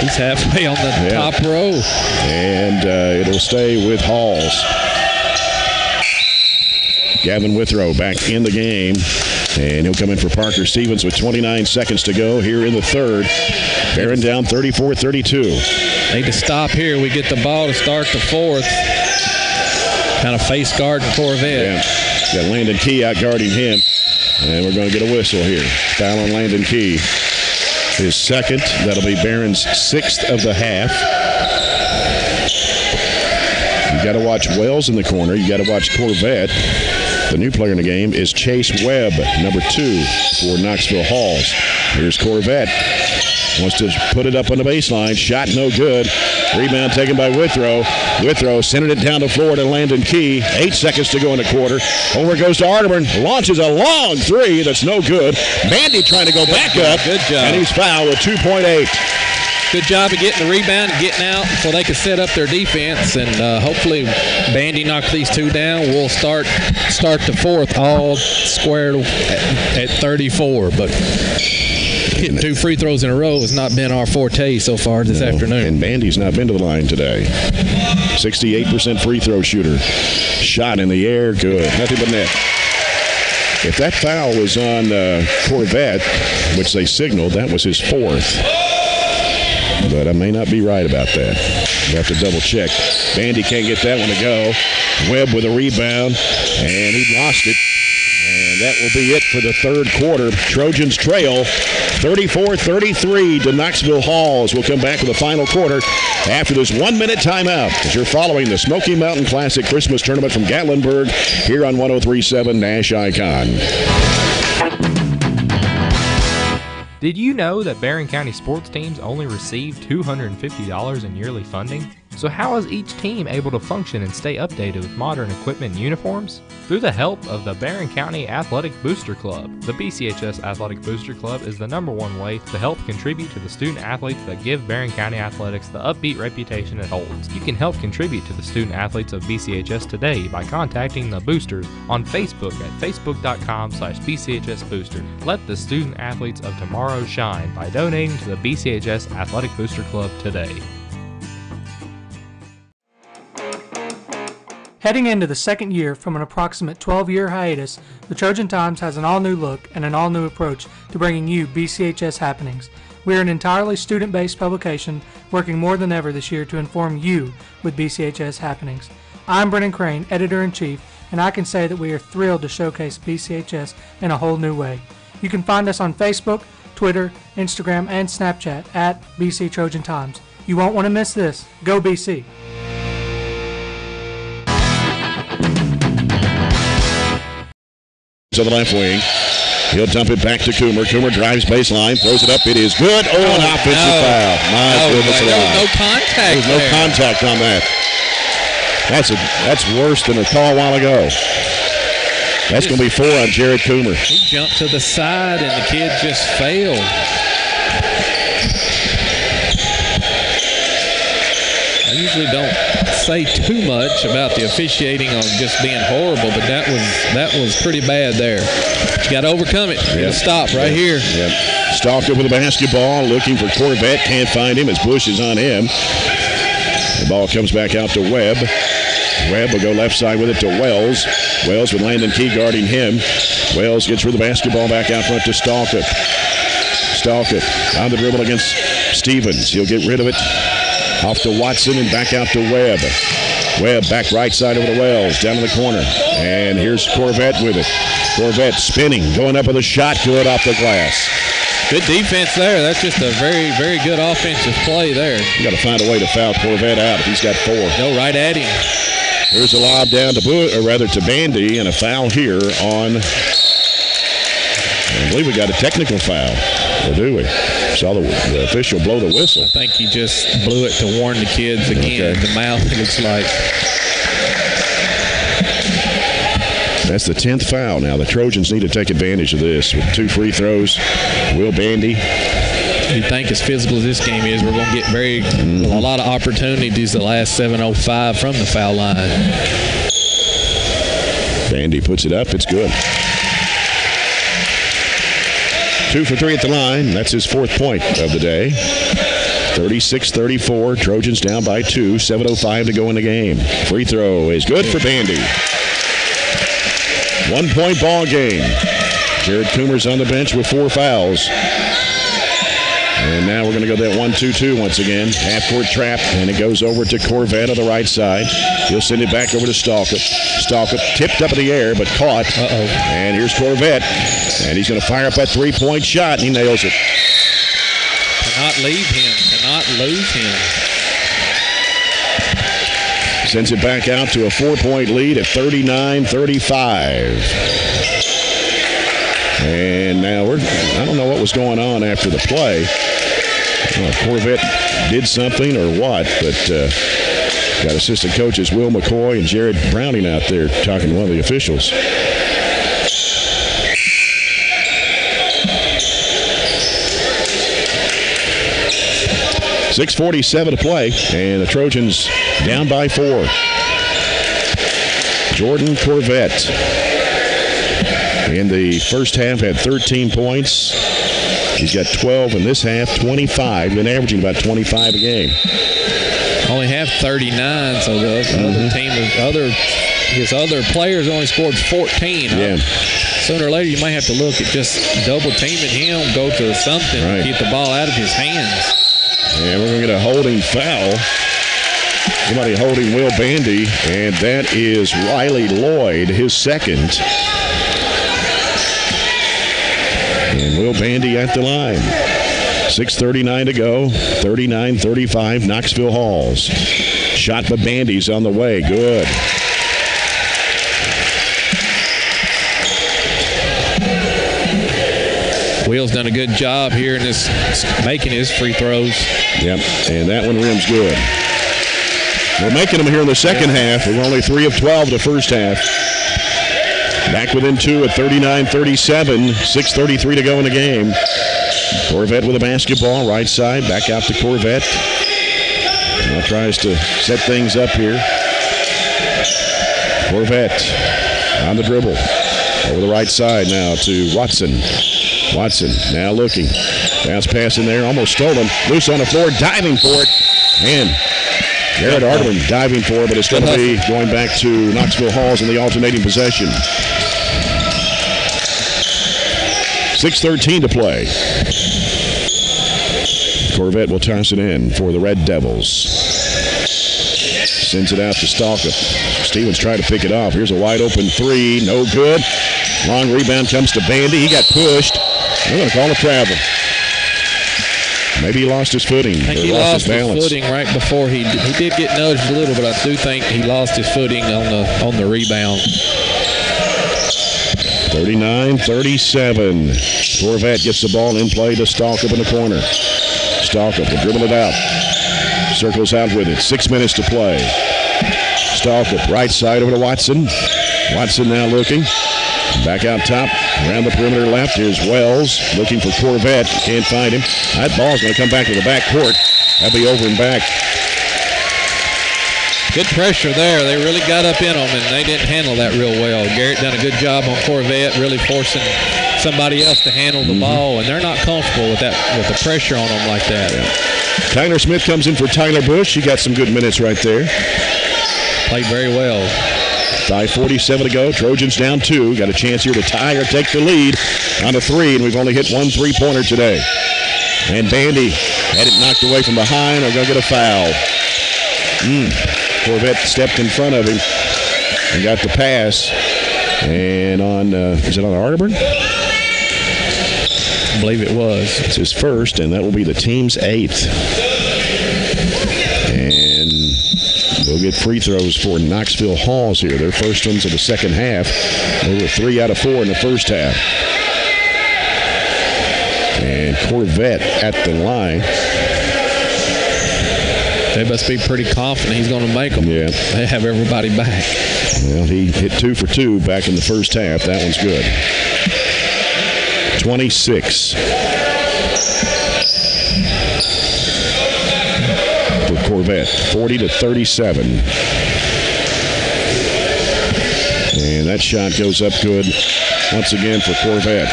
He's halfway on the top row.
And it'll stay with Halls. Gavin Withrow back in the game. And he'll come in for Parker Stevens with 29 seconds to go here in the third. Barren down 34-32.
Need to stop here. We get the ball to start the fourth. Kind of face guarding Corvette.
Yeah. Got Landon Key out guarding him. And we're going to get a whistle here. Foul on Landon Key. His second. That'll be Barron's 6th of the half. You got to watch Wells in the corner. You got to watch Corvette. The new player in the game is Chase Webb, number 2 for Knoxville Halls. Here's Corvette. Wants to put it up on the baseline. Shot no good. Rebound taken by Withrow. Withrow sending it down the floor to Landon Key. 8 seconds to go in the quarter. Over goes to Arterburn. Launches a long 3 that's no good. Bandy trying to go back up.
Good job.
And he's fouled with 2.8.
Good job of getting the rebound and getting out so they can set up their defense. And hopefully Bandy knocks these 2 down. We'll start the fourth all squared at 34. But hitting 2 free throws in a row has not been our forte so far this afternoon.
And Bandy's not been to the line today. 68% free throw shooter. Shot in the air, good. Nothing but net. If that foul was on Corvette, which they signaled, that was his 4th. But I may not be right about that. We'll have to double check. Bandy can't get that one to go. Webb with a rebound, and he lost it. And that will be it for the third quarter. Trojans trail 34-33 to Knoxville Halls. We'll come back with the final quarter after this 1-minute timeout as you're following the Smoky Mountain Classic Christmas Tournament from Gatlinburg here on 103.7 Nash Icon.
Did you know that Barren County sports teams only receive $250 in yearly funding? So how is each team able to function and stay updated with modern equipment and uniforms? Through the help of the Barren County Athletic Booster Club. The BCHS Athletic Booster Club is the #1 way to help contribute to the student athletes that give Barren County athletics the upbeat reputation it holds. You can help contribute to the student athletes of BCHS today by contacting the boosters on Facebook at facebook.com/BCHS Booster. Let the student athletes of tomorrow shine by donating to the BCHS Athletic Booster Club today.
Heading into the second year from an approximate 12-year hiatus, the Trojan Times has an all-new look and an all-new approach to bringing you BCHS happenings. We are an entirely student-based publication working more than ever this year to inform you with BCHS happenings. I'm Brennan Crane, Editor-in-Chief, and I can say that we are thrilled to showcase BCHS in a whole new way. You can find us on Facebook, Twitter, Instagram, and Snapchat at BC Trojan Times. You won't want to miss this. Go BC!
To the left wing. He'll dump it back to Coomer. Coomer drives baseline, throws it up. It is good. Oh, an offensive foul. My goodness alive.
There was no contact.
There was no contact on that. That's worse than a call a while ago. That's going to be 4 on Jared Coomer.
He jumped to the side, and the kid just failed. I usually don't say too much about the officiating on just being horrible, but that was pretty bad there. But you got to overcome it. It'll stop right here.
Yep. Stalker with the basketball, looking for Corvette. Can't find him as Bush is on him. The ball comes back out to Webb. Webb will go left side with it to Wells. Wells with Landon Key guarding him. Wells gets rid of the basketball back out front to Stalker. Stalker on the dribble against Stevens. He'll get rid of it. Off to Watson and back out to Webb. Webb back right side over to Wells, down in the corner. And here's Corvette with it. Corvette spinning, going up with a shot, good off the glass.
Good defense there. That's just a very, very good offensive play there.
You got to find a way to foul Corvette out if he's got 4.
Go right at him.
Here's a lob down to Bandy, and a foul here on. I believe we got a technical foul. Or do we? Saw the official blow the whistle.
I think he just blew it to warn the kids again. Okay. The mouth, it looks like.
That's the 10th foul now. The Trojans need to take advantage of this with 2 free throws. Will Bandy.
You think as physical as this game is, we're going to get a lot of opportunities the last 7:05 from the foul line.
Bandy puts it up. It's good. 2 for 3 at the line. That's his 4th point of the day. 36-34. Trojans down by 2. 7:05 to go in the game. Free throw is good for Bandy. 1-point ball game. Jared Coomer's on the bench with 4 fouls. And now we're going to go that 1-2-2 once again. Half-court trap, and it goes over to Corvette on the right side. He'll send it back over to Stalker. Stalker tipped up in the air, but caught. And here's Corvette. And he's going to fire up that 3-point shot, and he nails it.
Cannot leave him. Cannot lose him.
Sends it back out to a 4-point lead at 39-35. And now I don't know what was going on after the play. Corvette did something or what, but got assistant coaches Will McCoy and Jared Browning out there talking to one of the officials. .647 to play, and the Trojans down by 4. Jordan Corvette in the first half had 13 points. He's got 12 in this half, 25. Been averaging about 25 a game.
Only have 39, so the other team, his other players only scored 14.
Yeah.
Sooner or later, you might have to look at just double teaming him, go to something, get the ball out of his hands.
And we're going to get a holding foul. Somebody holding Will Bandy, and that is Riley Lloyd, his second. And Will Bandy at the line. 6:39 to go. 39-35, Knoxville Halls. Shot by Bandy's on the way. Good.
Will's done a good job here in this, making his free throws.
Yep, and that one rims good. We're making them here in the second half. We're only 3 of 12 the first half. Back within 2 at 39-37. 6:33 to go in the game. Corvette with a basketball, right side. Back out to Corvette. Now tries to set things up here. Corvette on the dribble. Over the right side now to Watson. Watson now looking. Bounce pass in there, almost stolen. Loose on the floor, diving for it. And Garrett Arterman diving for it, but it's going to be going back to Knoxville Halls in the alternating possession. 6:13 to play. Corvette will toss it in for the Red Devils. Sends it out to Stalkup. Stevens trying to pick it off. Here's a wide open three. No good. Long rebound comes to Bandy. He got pushed. We're going to call a travel. Maybe he lost his footing.
I think he lost his footing right before he did get nudged a little, but I do think he lost his footing on the rebound.
39-37. Corvette gets the ball in play to Stalkup in the corner. Stalkup will dribble it out. Circles out with it. 6 minutes to play. Stalkup right side over to Watson. Watson now looking. Back out top. Around the perimeter left. Here's Wells looking for Corvette. Can't find him. That ball's going to come back to the back court. That'll be over and back.
Good pressure there. They really got up in them, and they didn't handle that real well. Garrett done a good job on Corvette, really forcing somebody else to handle the ball, and they're not comfortable with that, with the pressure on them like that.
Yeah. Tyler Smith comes in for Tyler Bush. He got some good minutes right there.
Played very well.
5:47 to go. Trojans down 2. Got a chance here to tie or take the lead on a 3, and we've only hit 1 3-pointer today. And Bandy had it knocked away from behind. Are going to get a foul. Corvette stepped in front of him and got the pass. And on, is it on Arterburn?
I believe it was.
It's his first, and that will be the team's 8th. And we'll get free throws for Knoxville Halls here. Their first ones of the second half. They were 3 out of 4 in the first half. And Corvette at the line.
They must be pretty confident he's going to make them.
Yeah.
They have everybody back.
Well, he hit 2 for 2 back in the first half. That one's good. 26. For Corvette, 40-37. And that shot goes up good once again for Corvette.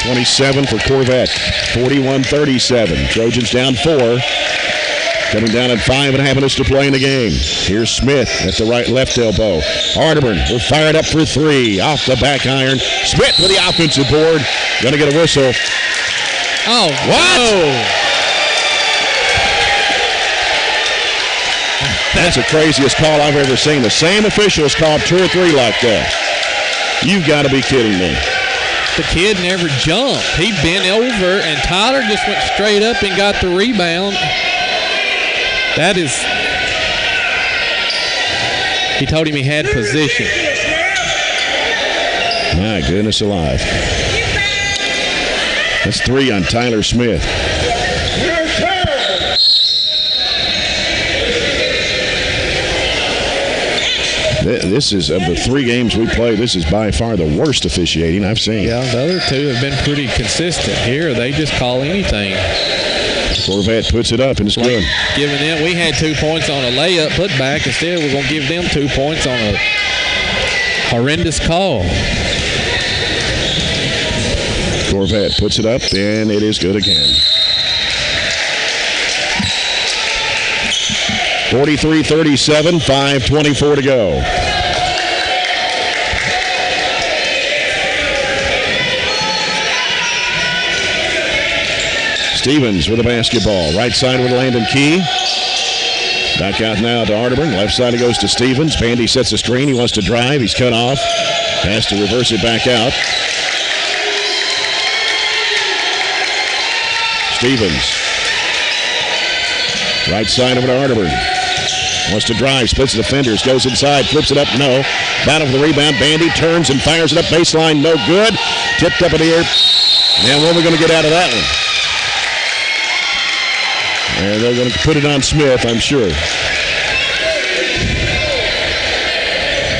27 for Corvette, 41-37. Trojans down 4. Coming down at 5.5 minutes to play in the game. Here's Smith at the left elbow. Arterburn will fire it up for 3. Off the back iron. Smith with the offensive board. Going to get a whistle.
Oh,
what?
Whoa.
That's the craziest call I've ever seen. The same officials called 2 or 3 like that. You've got to be kidding me.
The kid never jumped. He bent over, and Tyler just went straight up and got the rebound. That is, he told him he had position.
My goodness alive. That's 3 on Tyler Smith. This is, of the 3 games we play, this is by far the worst officiating I've seen.
Yeah, the other 2 have been pretty consistent. Here, they just call anything.
Corvette puts it up, and it's good.
Giving them, we had 2 points on a layup putback. Instead, we're going to give them 2 points on a horrendous call.
Corvette puts it up, and it is good again. 43-37, 5:24 to go. Stevens with the basketball. Right side with Landon Key. Back out now to Arterburn. Left side it goes to Stevens. Bandy sets the screen. He wants to drive. He's cut off. Has to reverse it back out. Stevens. Right side over to Arterburn. Wants to drive. Splits the defenders. Goes inside. Flips it up. No. Battle for the rebound. Bandy turns and fires it up. Baseline. No good. Tipped up in the air. And what are we going to get out of that one? And they're going to put it on Smith, I'm sure.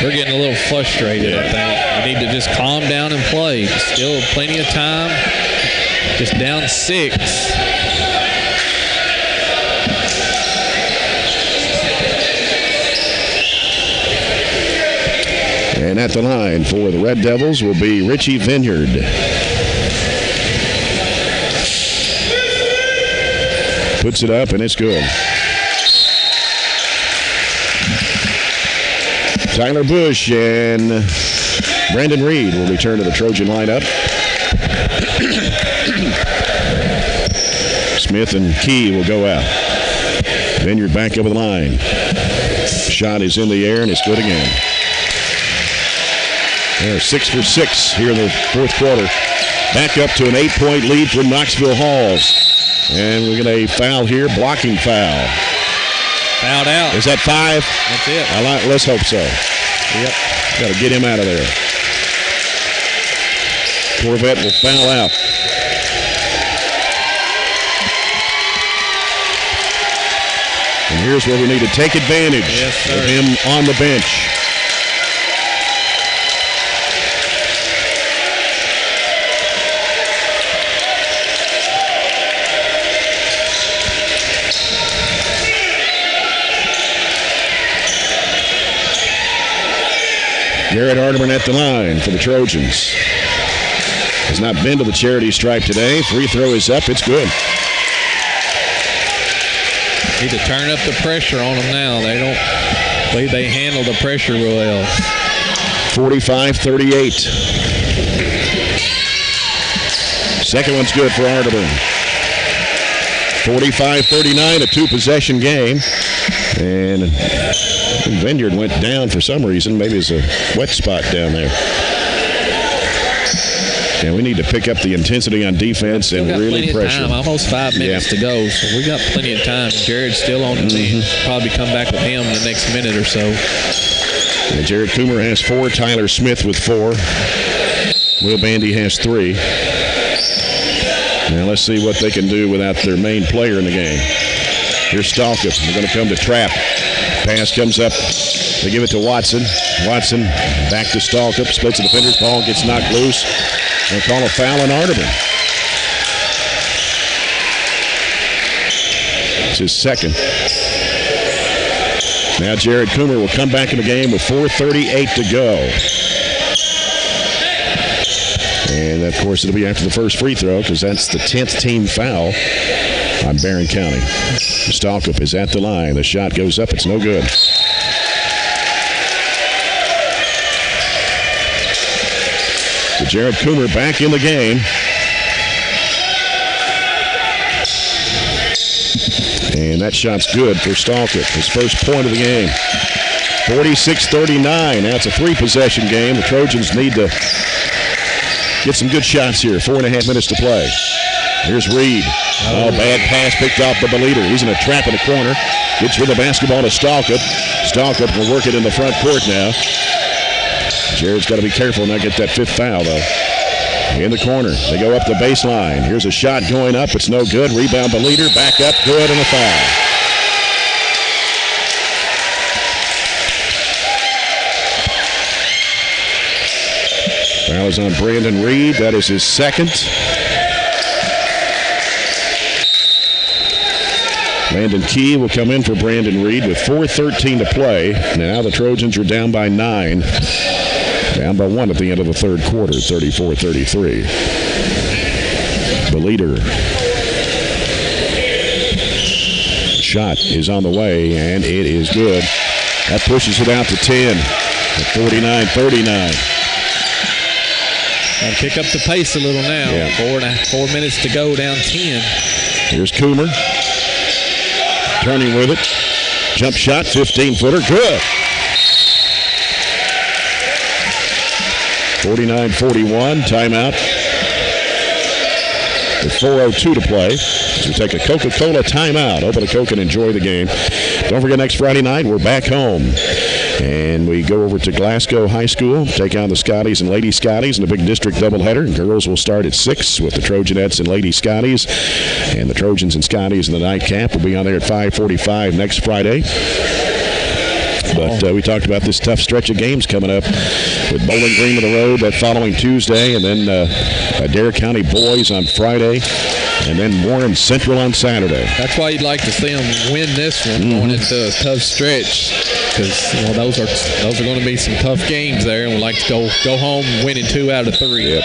We're getting a little frustrated, I think. We need to just calm down and play. Still plenty of time. Just down 6.
And at the line for the Red Devils will be Richie Vineyard. Puts it up, and it's good. Tyler Bush and Brandon Reed will return to the Trojan lineup. Smith and Key will go out. Vineyard back over the line. Shot is in the air, and it's good again. They're 6 for 6 here in the fourth quarter. Back up to an 8-point lead for Knoxville Halls. And we're going to foul here, blocking foul.
Fouled out.
Is that 5?
That's it.
Let's hope so.
Yep.
Got to get him out of there. Corvette will foul out. And here's where we need to take advantage of him on the bench. Garrett Arterman at the line for the Trojans. Has not been to the charity stripe today. Free throw is up. It's good.
Need to turn up the pressure on them now. They handle the pressure real well.
45-38. Second one's good for Arterman. 45-39, a 2-possession game. And Vineyard went down for some reason. Maybe it's a wet spot down there. And we need to pick up the intensity on defense and really pressure.
Time. Almost 5 minutes to go, so we got plenty of time. Jared's still on the bench. Probably come back with him in the next minute or so.
And Jared Coomer has 4. Tyler Smith with 4. Will Bandy has 3. Now let's see what they can do without their main player in the game. Here's Stalkup. They're going to come to trap. Pass comes up. They give it to Watson. Watson back to Stalkup. Splits the defenders. Ball gets knocked loose. They'll call a foul on Arterman. It's his second. Now Jared Coomer will come back in the game with 4:38 to go. And, of course, it'll be after the first free throw because that's the 10th team foul on Barren County. Stalkup is at the line. The shot goes up. It's no good. So Jared Coomer back in the game. And that shot's good for Stalkup. His first point of the game. 46-39. Now it's a 3-possession game. The Trojans need to get some good shots here. 4.5 minutes to play. Here's Reed. Oh, bad pass picked off the leader. He's in a trap in the corner. Gets with the basketball to Stalkup. Stalkup will work it in the front court now. Jared's got to be careful not get that 5th foul, though. In the corner. They go up the baseline. Here's a shot going up. It's no good. Rebound the leader. Back up. Good and a foul. Foul is on Brandon Reed. That is his second. Landon Key will come in for Brandon Reed with 4:13 to play. Now the Trojans are down by 9. Down by 1 at the end of the third quarter, 34-33. The leader. Shot is on the way, and it is good. That pushes it out to 10 at 49-39.
Got to pick up the pace a little now.
Yeah.
4 minutes to go, down 10.
Here's Coomer. Turning with it. Jump shot, 15-footer. Good. 49-41. Timeout. With 4:02 to play. So we take a Coca-Cola timeout. Open a Coke and enjoy the game. Don't forget, next Friday night, we're back home And we go over to Glasgow High School, take on the Scotties and Lady-Scotties in a big district doubleheader. Girls will start at 6 with the Trojanettes and Lady-Scotties. And the Trojans and Scotties in the nightcap will be on there at 5:45 next Friday. But we talked about this tough stretch of games coming up with Bowling Green on the road that following Tuesday, and then Adair County boys on Friday, and then Warren Central on Saturday.
That's why you'd like to see them win this one going into a tough stretch, because those are going to be some tough games there, and we'd like to go home winning 2 out of 3.
Yep.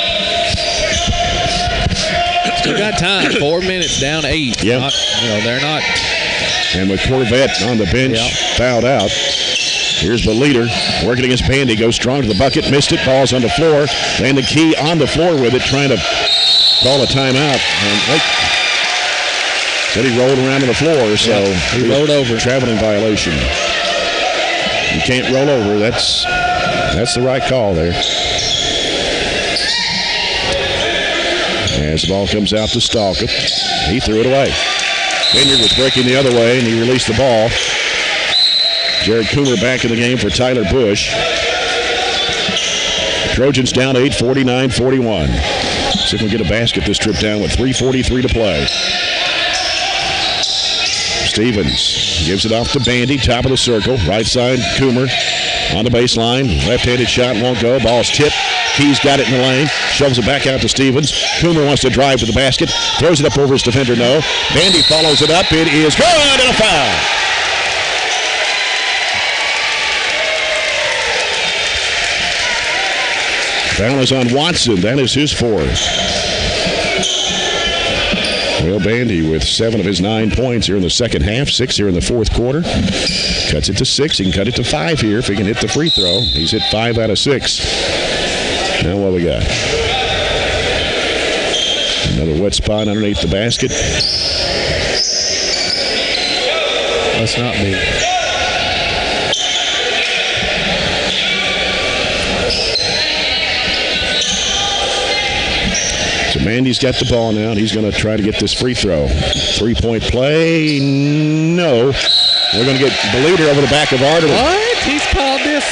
Still got time. 4 minutes down 8.
Yep.
They're not.
And with Corvette on the bench, fouled out. Here's the leader working against Bandy. Goes strong to the bucket. Missed it. Ball's on the floor. And the Key on the floor with it, trying to call a timeout. And said he rolled around on the floor, so
he rolled over.
Traveling violation. You can't roll over. That's the right call there. As the ball comes out to Stalkup, he threw it away. Vineyard was breaking the other way, and he released the ball. Jared Coomer back in the game for Tyler Bush. Trojans down 8, 49-41. See if we can get a basket this trip down with 3:43 to play. Stevens gives it off to Bandy, top of the circle. Right side, Coomer on the baseline. Left-handed shot won't go. Ball's tipped. Key's got it in the lane. Shoves it back out to Stevens. Coomer wants to drive to the basket. Throws it up over his defender. No. Bandy follows it up. It is good and a foul. Foul is on Watson. That is his 4th. Well, Bandy with 7 of his 9 points here in the second half, 6 here in the fourth quarter. Cuts it to 6. He can cut it to 5 here if he can hit the free throw. He's hit 5 out of 6. Now what we got? Another wet spot underneath the basket.
Must not be.
So Mandy's got the ball now, and he's going to try to get this free throw. 3-point play. No. We're going to get Beleder over the back of Arterman.
What? He's called this.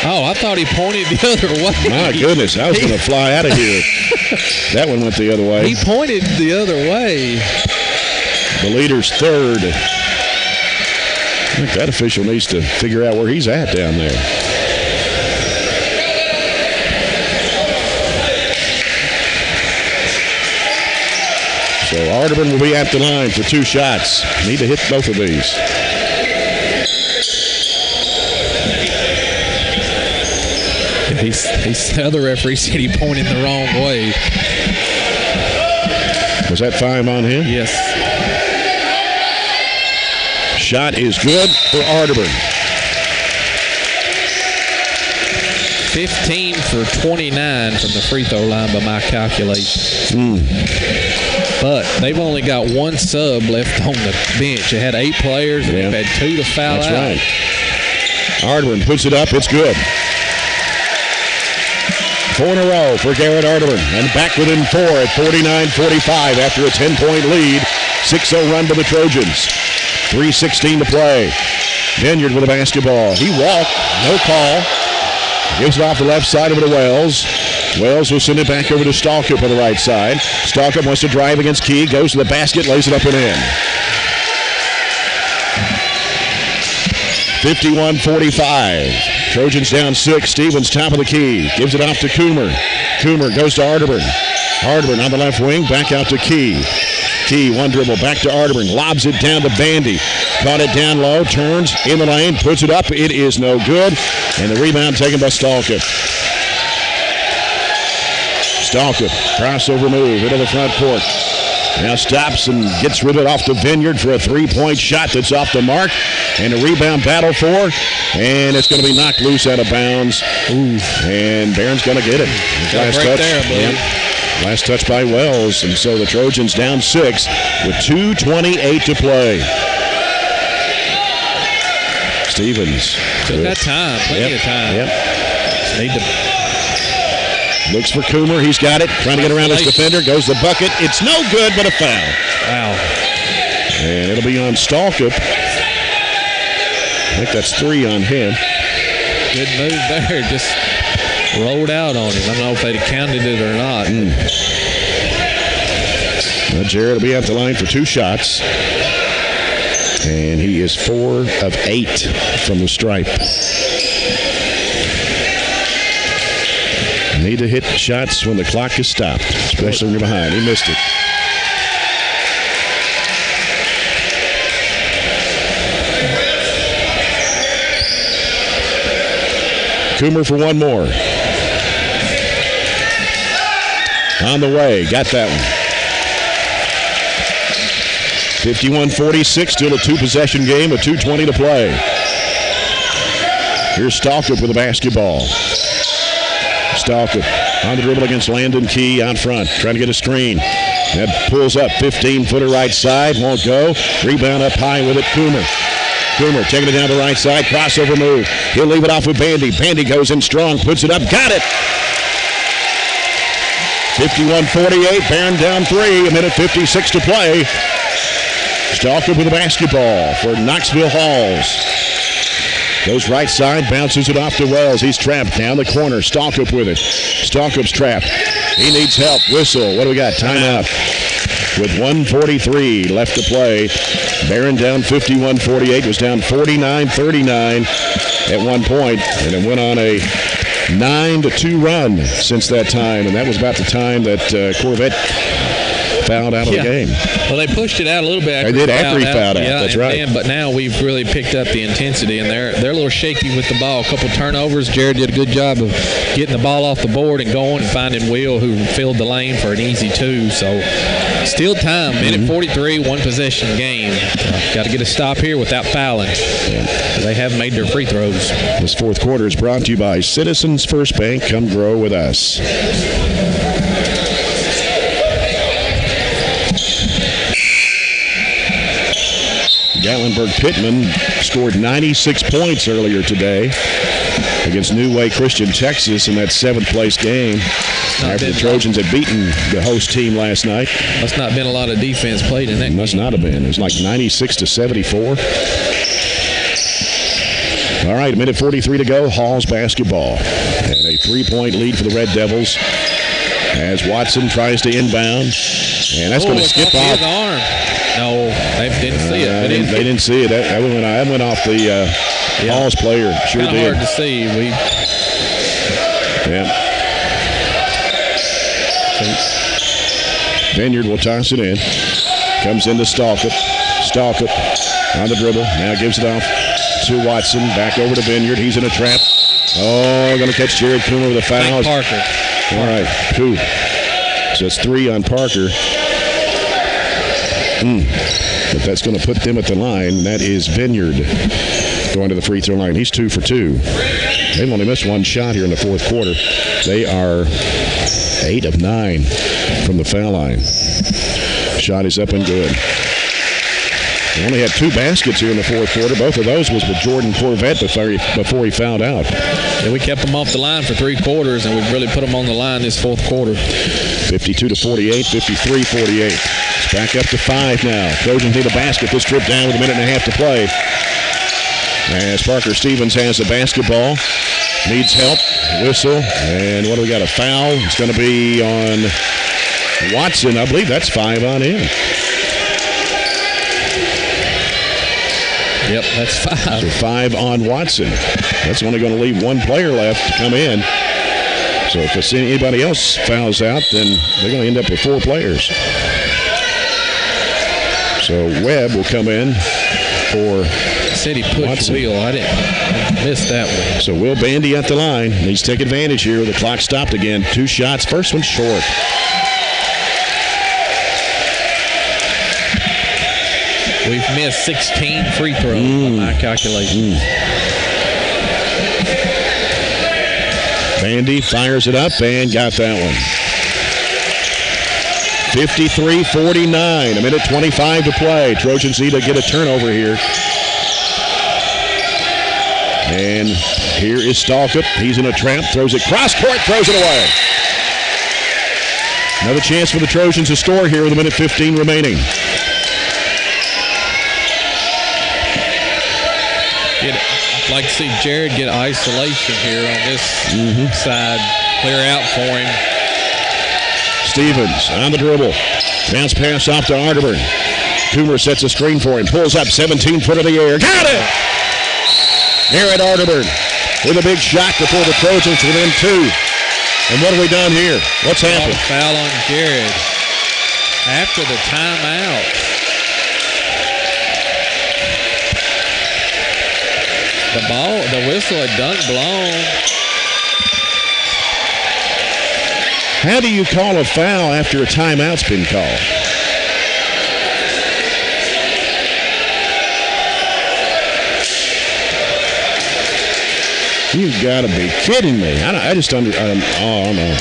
Oh, I thought he pointed the other way.
My goodness, I was going to fly out of here. That one went the other way.
He pointed the other way.
Beleder's 3rd. I think that official needs to figure out where he's at down there. So Arterman will be at the line for 2 shots. Need to hit both of these.
The other referee said he pointed the wrong way.
Was that 5 on him?
Yes.
Shot is good for Arterman.
15 for 29 from the free throw line by my calculation. But they've only got 1 sub left on the bench. They had 8 players, and they've had 2 to foul out.
That's right. Arterman puts it up. It's good. 4 in a row for Garrett Arterman. And back within 4 at 49-45 after a 10-point lead. 6-0 run to the Trojans. 3:16 to play. Vineyard with the basketball. He walked. No call. Gives it off the left side over to Wells. Wells will send it back over to Stalkup on the right side. Stalkup wants to drive against Key. Goes to the basket. Lays it up and in. 51-45. Trojans down 6. Stevens top of the key. Gives it off to Coomer. Coomer goes to Arterman. Arterman on the left wing. Back out to Key. Key, 1 dribble. Back to Arterman. Lobs it down to Bandy. Caught it down low. Turns in the lane. Puts it up. It is no good. And the rebound taken by Stalkup. Stalkup. Crossover move into the front court. Now stops and gets rid of it off to Vineyard for a 3-point shot that's off the mark. And a rebound battle for. And it's going to be knocked loose out of bounds. Ooh. And Barron's going to get it. Last touch. Last touch by Wells. And so the Trojans down 6 with 2:28 to play. Stevens.
Took that time. Plenty of time.
Yep.
Need to.
Looks for Coomer. He's got it. Trying to get around his defender. Goes the bucket. It's no good, but a foul.
Wow.
And it'll be on Stalkup. I think that's 3 on him.
Good move there. Just rolled out on him. I don't know if they'd have counted it or not.
Well, Jared will be at the line for 2 shots. And he is 4 of 8 from the stripe. Need to hit shots when the clock is stopped, especially when you're behind. He missed it. Coomer for 1 more. On the way. Got that one. 51-46, still a 2-possession game, with 2:20 to play. Here's Stalkup with the basketball. Stalkup on the dribble against Landon Key out front, trying to get a screen. That pulls up, 15-footer right side, won't go. Rebound up high with it, Coomer. Coomer taking it down the right side, crossover move. He'll leave it off with Bandy. Bandy goes in strong, puts it up, got it. 51-48, Barren down 3, 1:56 to play. Stalkup with the basketball for Knoxville Halls. Goes right side, bounces it off to Wells. He's trapped down the corner. Stalkup with it. Stalkup's trapped. He needs help. Whistle. What do we got? Timeout. With 1:43 left to play. Barren down 51-48. Was down 49-39 at one point. And it went on a 9-2 run since that time. And that was about the time that Corvette fouled out of the game.
Well, they pushed it out a little bit after
they did after he fouled out.
Yeah,
that's right.
But now we've really picked up the intensity, and they're a little shaky with the ball. A couple turnovers. Jared did a good job of getting the ball off the board and going and finding Will, who filled the lane for an easy 2. So still time. Minute 43, 1-possession game. Got to get a stop here without fouling. They have made their free throws.
This fourth quarter is brought to you by Citizens First Bank. Come grow with us. Gatlinburg-Pittman scored 96 points earlier today against New Way Christian Texas in that 7th-place game after the Trojans had beaten the host team last night.
Must not have been a lot of defense played in that game.
Must not have been. It was like 96-74. All right, 1:43 to go. Halls basketball. And a 3-point lead for the Red Devils as Watson tries to inbound. And that's going to skip off.
The arm. No, they didn't see it.
They didn't see it. That went off the Halls player. Sure did.
Kind of hard to see.
Vineyard will toss it in. Comes into Stalkup. Stalkup on the dribble. Now gives it off to Watson. Back over to Vineyard. He's in a trap. Oh, going to catch Jared Coomer with a foul.
Parker.
All right, 2. So it's 3 on Parker. But that's going to put them at the line. That is Vineyard going to the free throw line. He's 2 for 2. They've only missed 1 shot here in the fourth quarter. They are 8 of 9 from the foul line. Shot is up and good. They only had 2 baskets here in the fourth quarter. Both of those was with Jordan Corvette before he fouled out.
Yeah, we kept them off the line for 3 quarters, and we've really put them on the line this fourth quarter.
52-48, 53-48. It's back up to 5 now. Trojans need a basket. This trip down with 1.5 to play. As Parker Stevens has the basketball. Needs help. Whistle. And what do we got? A foul. It's going to be on Watson. I believe that's 5 on him.
Yep, that's 5.
So 5 on Watson. That's only going to leave 1 player left to come in. So if anybody else fouls out, then they're going to end up with 4 players. So Webb will come in for
said he pushed
Watson.
Will. I missed that one.
So Will Bandy at the line. Needs to take advantage here. The clock stopped again. 2 shots. First one short.
We've missed 16 free throws by my calculations.
Bandy fires it up and got that one. 53-49. 1:25 to play. Trojans need to get a turnover here. And here is Stalkup. He's in a trap. Throws it cross court. Throws it away. Another chance for the Trojans to score here with 1:15 remaining.
I'd like to see Jared get isolation here on this side. Clear out for him.
Stevens on the dribble. Bounce pass off to Arterburn. Coomer sets a screen for him. Pulls up 17 foot of the air. Got it! Garrett Arterburn with a big shot before the Trojans within 2. And what have we done here? What's happened?
Foul on Jared after the timeout. The whistle had done blown.
How do you call a foul after a timeout's been called? You've got to be kidding me. I just don't know.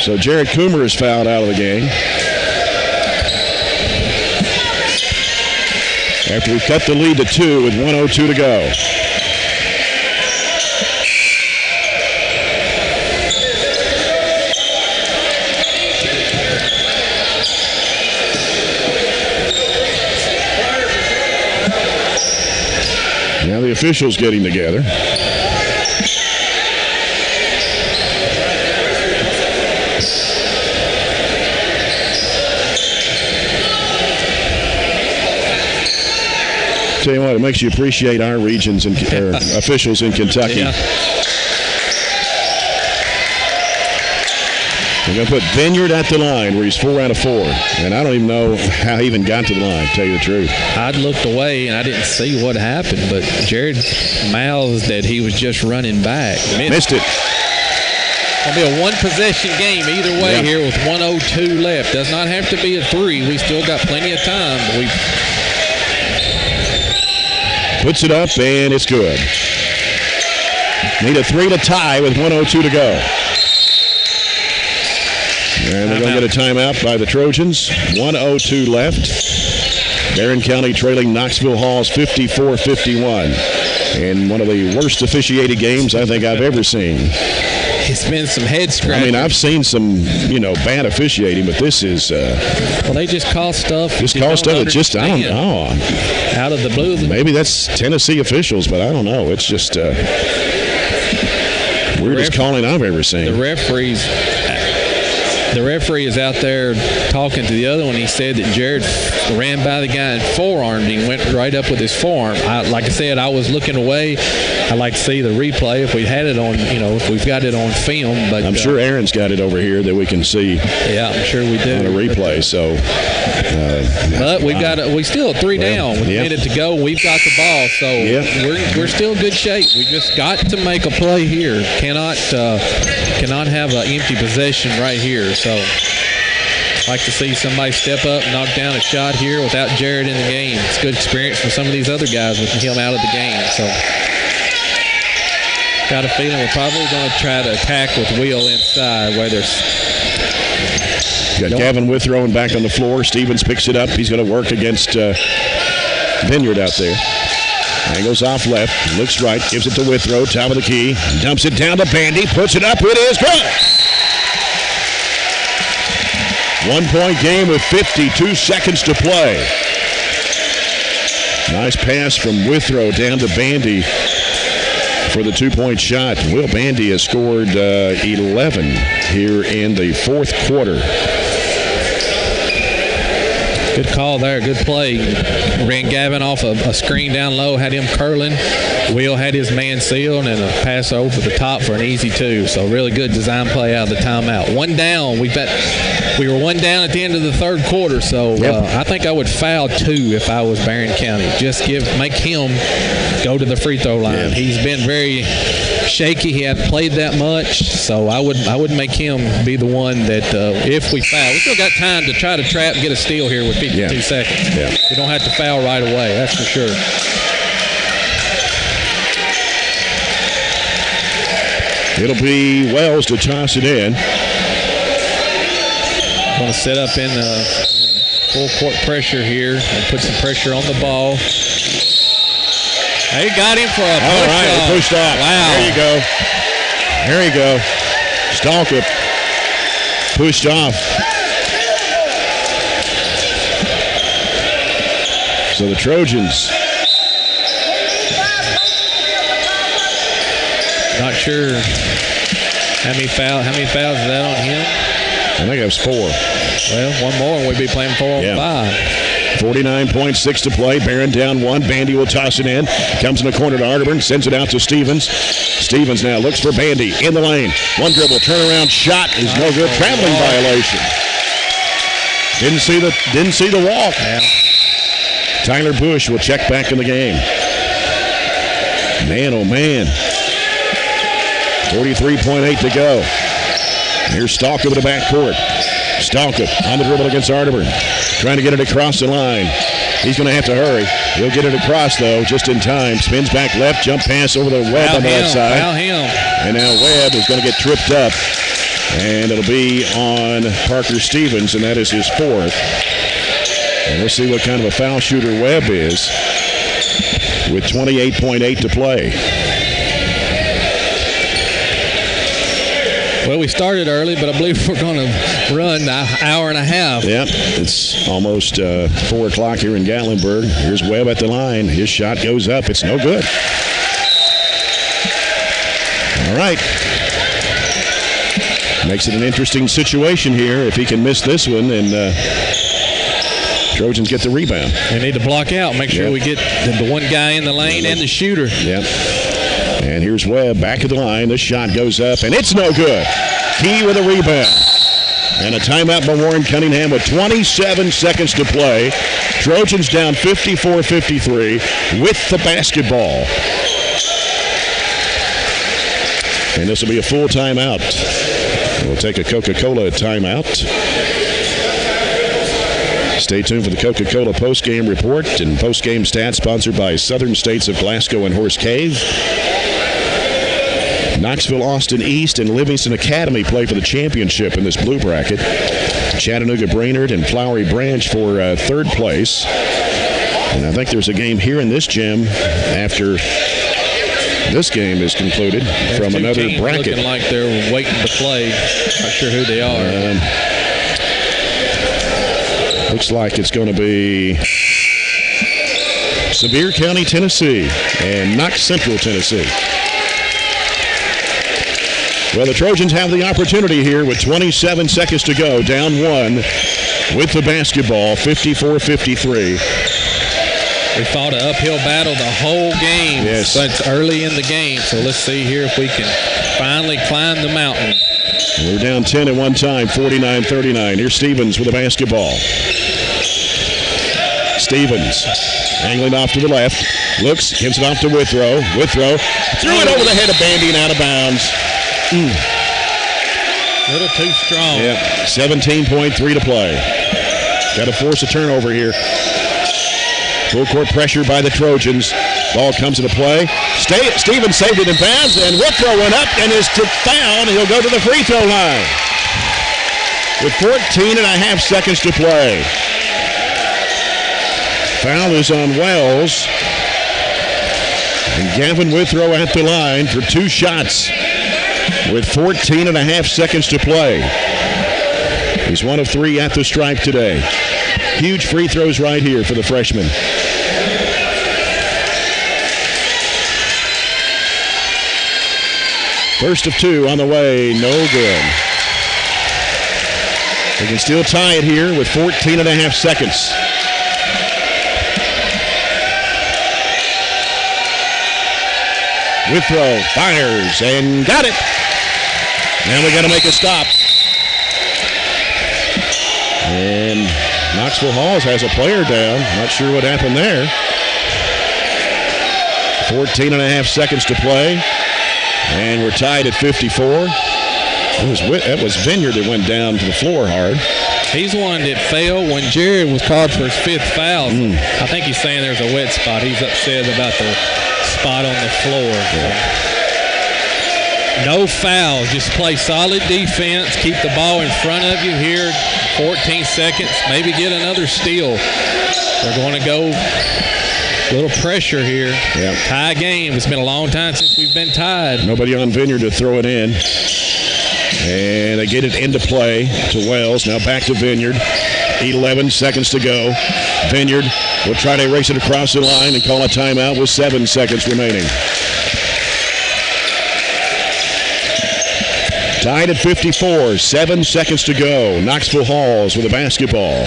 So Jared Coomer is fouled out of the game. After we cut the lead to 2 with 1:02 to go. Now the officials getting together. Tell you what, it makes you appreciate our regions and officials in Kentucky.
Yeah.
We're going to put Vineyard at the line where he's 4 out of 4. And I don't even know how he even got to the line, to tell you the truth.
I'd looked away and I didn't see what happened, but Jared mouthed that he was just running back.
Missed it.
It'll be a one-possession game either way here with 1:02 left. Does not have to be a 3. We still got plenty of time. But
puts it up, and it's good. Need a 3 to tie with 1:02 to go. And we're going to get a timeout by the Trojans. 1:02 left. Barren County trailing Knoxville Halls 54-51. In one of the worst officiated games I think I've ever seen.
It's been some head scratching.
I mean, I've seen some, bad officiating, but this is.
Well, they just call stuff.
Just call stuff that just, I don't know.
Out of the blue.
Maybe that's Tennessee officials, but I don't know. It's just weirdest calling I've ever seen.
The referee is out there talking to the other one. He said that Jared ran by the guy and forearmed him, went right up with his forearm. Like I said, I was looking away. I'd like to see the replay if we had it on, if we've got it on film. But
I'm sure Aaron's got it over here that we can see.
Yeah, I'm sure we do.
On a replay,
but we still 3 down with a minute to go. We've got the ball, so we're still in good shape. We just got to make a play here. Cannot have an empty possession right here. So I'd like to see somebody step up and knock down a shot here without Jared in the game. It's good experience for some of these other guys with him out of the game. So got a feeling we're probably going to try to attack with Will inside where there's.
Got Gavin Withrow back on the floor. Stevens picks it up. He's going to work against Vineyard out there. Angles off left, looks right, gives it to Withrow, top of the key, dumps it down to Bandy, puts it up, it is good! 1 point game with 52 seconds to play. Nice pass from Withrow down to Bandy for the 2-point shot. Will Bandy has scored 11 here in the 4th quarter.
Good call there, good play. Ran Gavin off a screen down low, had him curling. Will had his man sealed and a pass over the top for an easy 2. So really good design play out of the timeout. 1 down. We were 1 down at the end of the 3rd quarter, so I think I would foul 2 if I was Barren County. Just make him go to the free throw line.
Yeah.
He's been very shaky. He hadn't played that much, so I would make him be the one that if we foul, we still got time to try to trap and get a steal here with 52 seconds.
Yeah.
We don't have to foul right away, that's for sure.
It'll be Wells to toss it in.
Going to set up in full court pressure here and put some pressure on the ball. They got him for a push
All right,
off.
he pushed off.
Wow.
There you go. There you go. Stalkup pushed off. So the Trojans.
Not sure how many fouls is that on him?
I think it was 4.
Well, one more and we'd be playing 4 on 5.
49.6 to play. Barren down 1. Bandy will toss it in. Comes in the corner to Arterburn. Sends it out to Stevens. Stevens now looks for Bandy in the lane. One dribble, turnaround shot is no good. Traveling violation. Didn't see the walk.
Yeah.
Tyler Bush will check back in the game. Man, oh man. 43.8 to go. Here's Stalkup to the backcourt. Stalkup on the dribble against Arterburn. Trying to get it across the line. He's going to have to hurry. He'll get it across, though, just in time. Spins back left, jump pass over the Webb on the left side.
Foul him.
And now Webb is going to get tripped up. And it'll be on Parker Stevens, and that is his 4th. And we'll see what kind of a foul shooter Webb is with 28.8 to play.
Well, we started early, but I believe we're going to run an hour and a half.
Yep, it's almost 4 o'clock here in Gatlinburg. Here's Webb at the line. His shot goes up. It's no good. All right. Makes it an interesting situation here if he can miss this one, and Trojans get the rebound.
We need to block out, make sure we get the one guy in the lane and the shooter.
Yep. And here's Webb back at the line. This shot goes up, and it's no good. Key with a rebound. And a timeout by Warren Cunningham with 27 seconds to play. Trojans down 54-53 with the basketball. And this will be a full timeout. We'll take a Coca-Cola timeout. Stay tuned for the Coca-Cola postgame report and postgame stats sponsored by Southern States of Glasgow and Horse Cave. Knoxville, Austin East, and Livingston Academy play for the championship in this blue bracket. Chattanooga, Brainerd, and Flowery Branch for 3rd place. And I think there's a game here in this gym after this game is concluded from another bracket.
Looking like they're waiting to play. Not sure who they are.
Looks like it's going to be Sevier County, Tennessee, and Knox Central, Tennessee. Well, the Trojans have the opportunity here with 27 seconds to go, down 1 with the basketball, 54-53.
We fought an uphill battle the whole game.
Yes.
So it's early in the game, so let's see here if we can finally climb the mountain.
We're down 10 at one time, 49-39. Here's Stevens with the basketball. Stevens angling off to the left. Looks, gives it off to Withrow. Withrow threw it over the head of Bandy and out of bounds.
A little too strong.
Yep, 17.3 to play. Got to force a turnover here. Full court pressure by the Trojans. Ball comes into play. Stevens saved it in bounds, and Withrow went up and is fouled. He'll go to the free throw line with 14 and a half seconds to play. Foul is on Wells. And Gavin Withrow at the line for 2 shots with 14 and a half seconds to play. He's 1 of 3 at the stripe today. Huge free throws right here for the freshman. First of 2 on the way, no good. They can still tie it here with 14 and a half seconds. Withrow fires and got it. Now we got to make a stop. And Knoxville Halls has a player down. Not sure what happened there. 14 and a half seconds to play. And we're tied at 54. That was Vineyard that went down to the floor hard.
He's one that fell when Jared was called for his 5th foul. I think he's saying there's a wet spot. He's upset about the spot on the floor. No fouls. Just play solid defense. Keep the ball in front of you here. 14 seconds. Maybe get another steal. They're going to go Little pressure here.
Yeah.
Tie game. It's been a long time since we've been tied.
Nobody on Vineyard to throw it in. And they get it into play to Wells. Now back to Vineyard. 11 seconds to go. Vineyard will try to erase it across the line and call a timeout with 7 seconds remaining. Tied at 54, 7 seconds to go. Knoxville Halls with a basketball.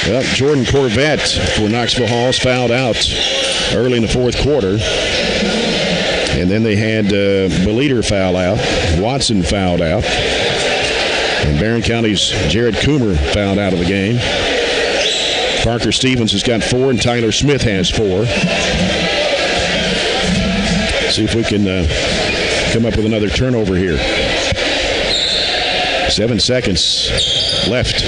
Well, Jordan Corvette for Knoxville Halls fouled out early in the fourth quarter. And then they had Beliter foul out. Watson fouled out. And Barren County's Jared Coomer fouled out of the game. Parker Stevens has got 4, and Tyler Smith has 4. See if we can come up with another turnover here. 7 seconds left.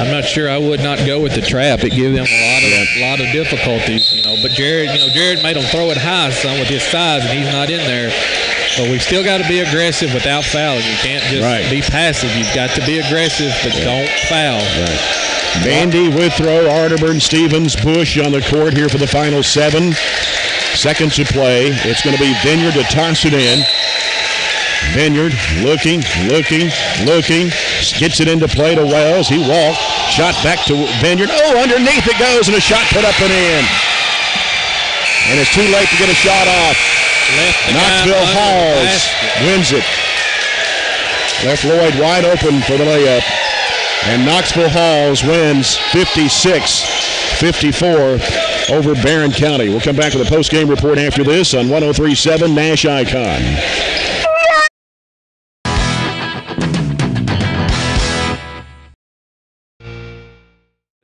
I'm not sure. I would not go with the trap. It gives them a lot of difficulties, But Jared made them throw it high some with his size, and he's not in there. But we've still got to be aggressive without fouling. You can't just be passive. You've got to be aggressive, but don't foul.
Right. Bandy, Withrow, Arterburn, Stevens, Bush on the court here for the final 7 seconds to play. It's going to be Vineyard to toss it in. Vineyard looking, gets it into play to Wells. He walked, shot back to Vineyard. Oh, underneath it goes, and a shot put up and in. And it's too late to get a shot off. Knoxville Halls wins it. Left Lloyd wide open for the layup. And Knoxville Halls wins 56-54 over Barren County. We'll come back with a post-game report after this on 103.7 Nash Icon.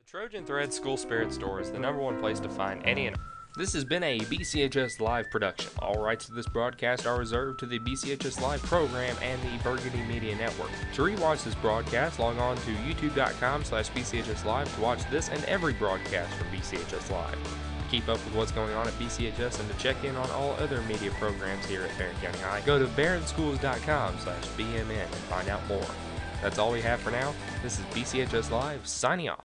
Trojan Thread School Spirit Store is the #1 place to find any and This has been a BCHS Live production. All rights to this broadcast are reserved to the BCHS Live program and the Burgundy Media Network. To rewatch this broadcast, log on to youtube.com/BCHS Live to watch this and every broadcast from BCHS Live. To keep up with what's going on at BCHS and to check in on all other media programs here at Barren County High, go to barrenschools.com/BMN and find out more. That's all we have for now. This is BCHS Live, signing off.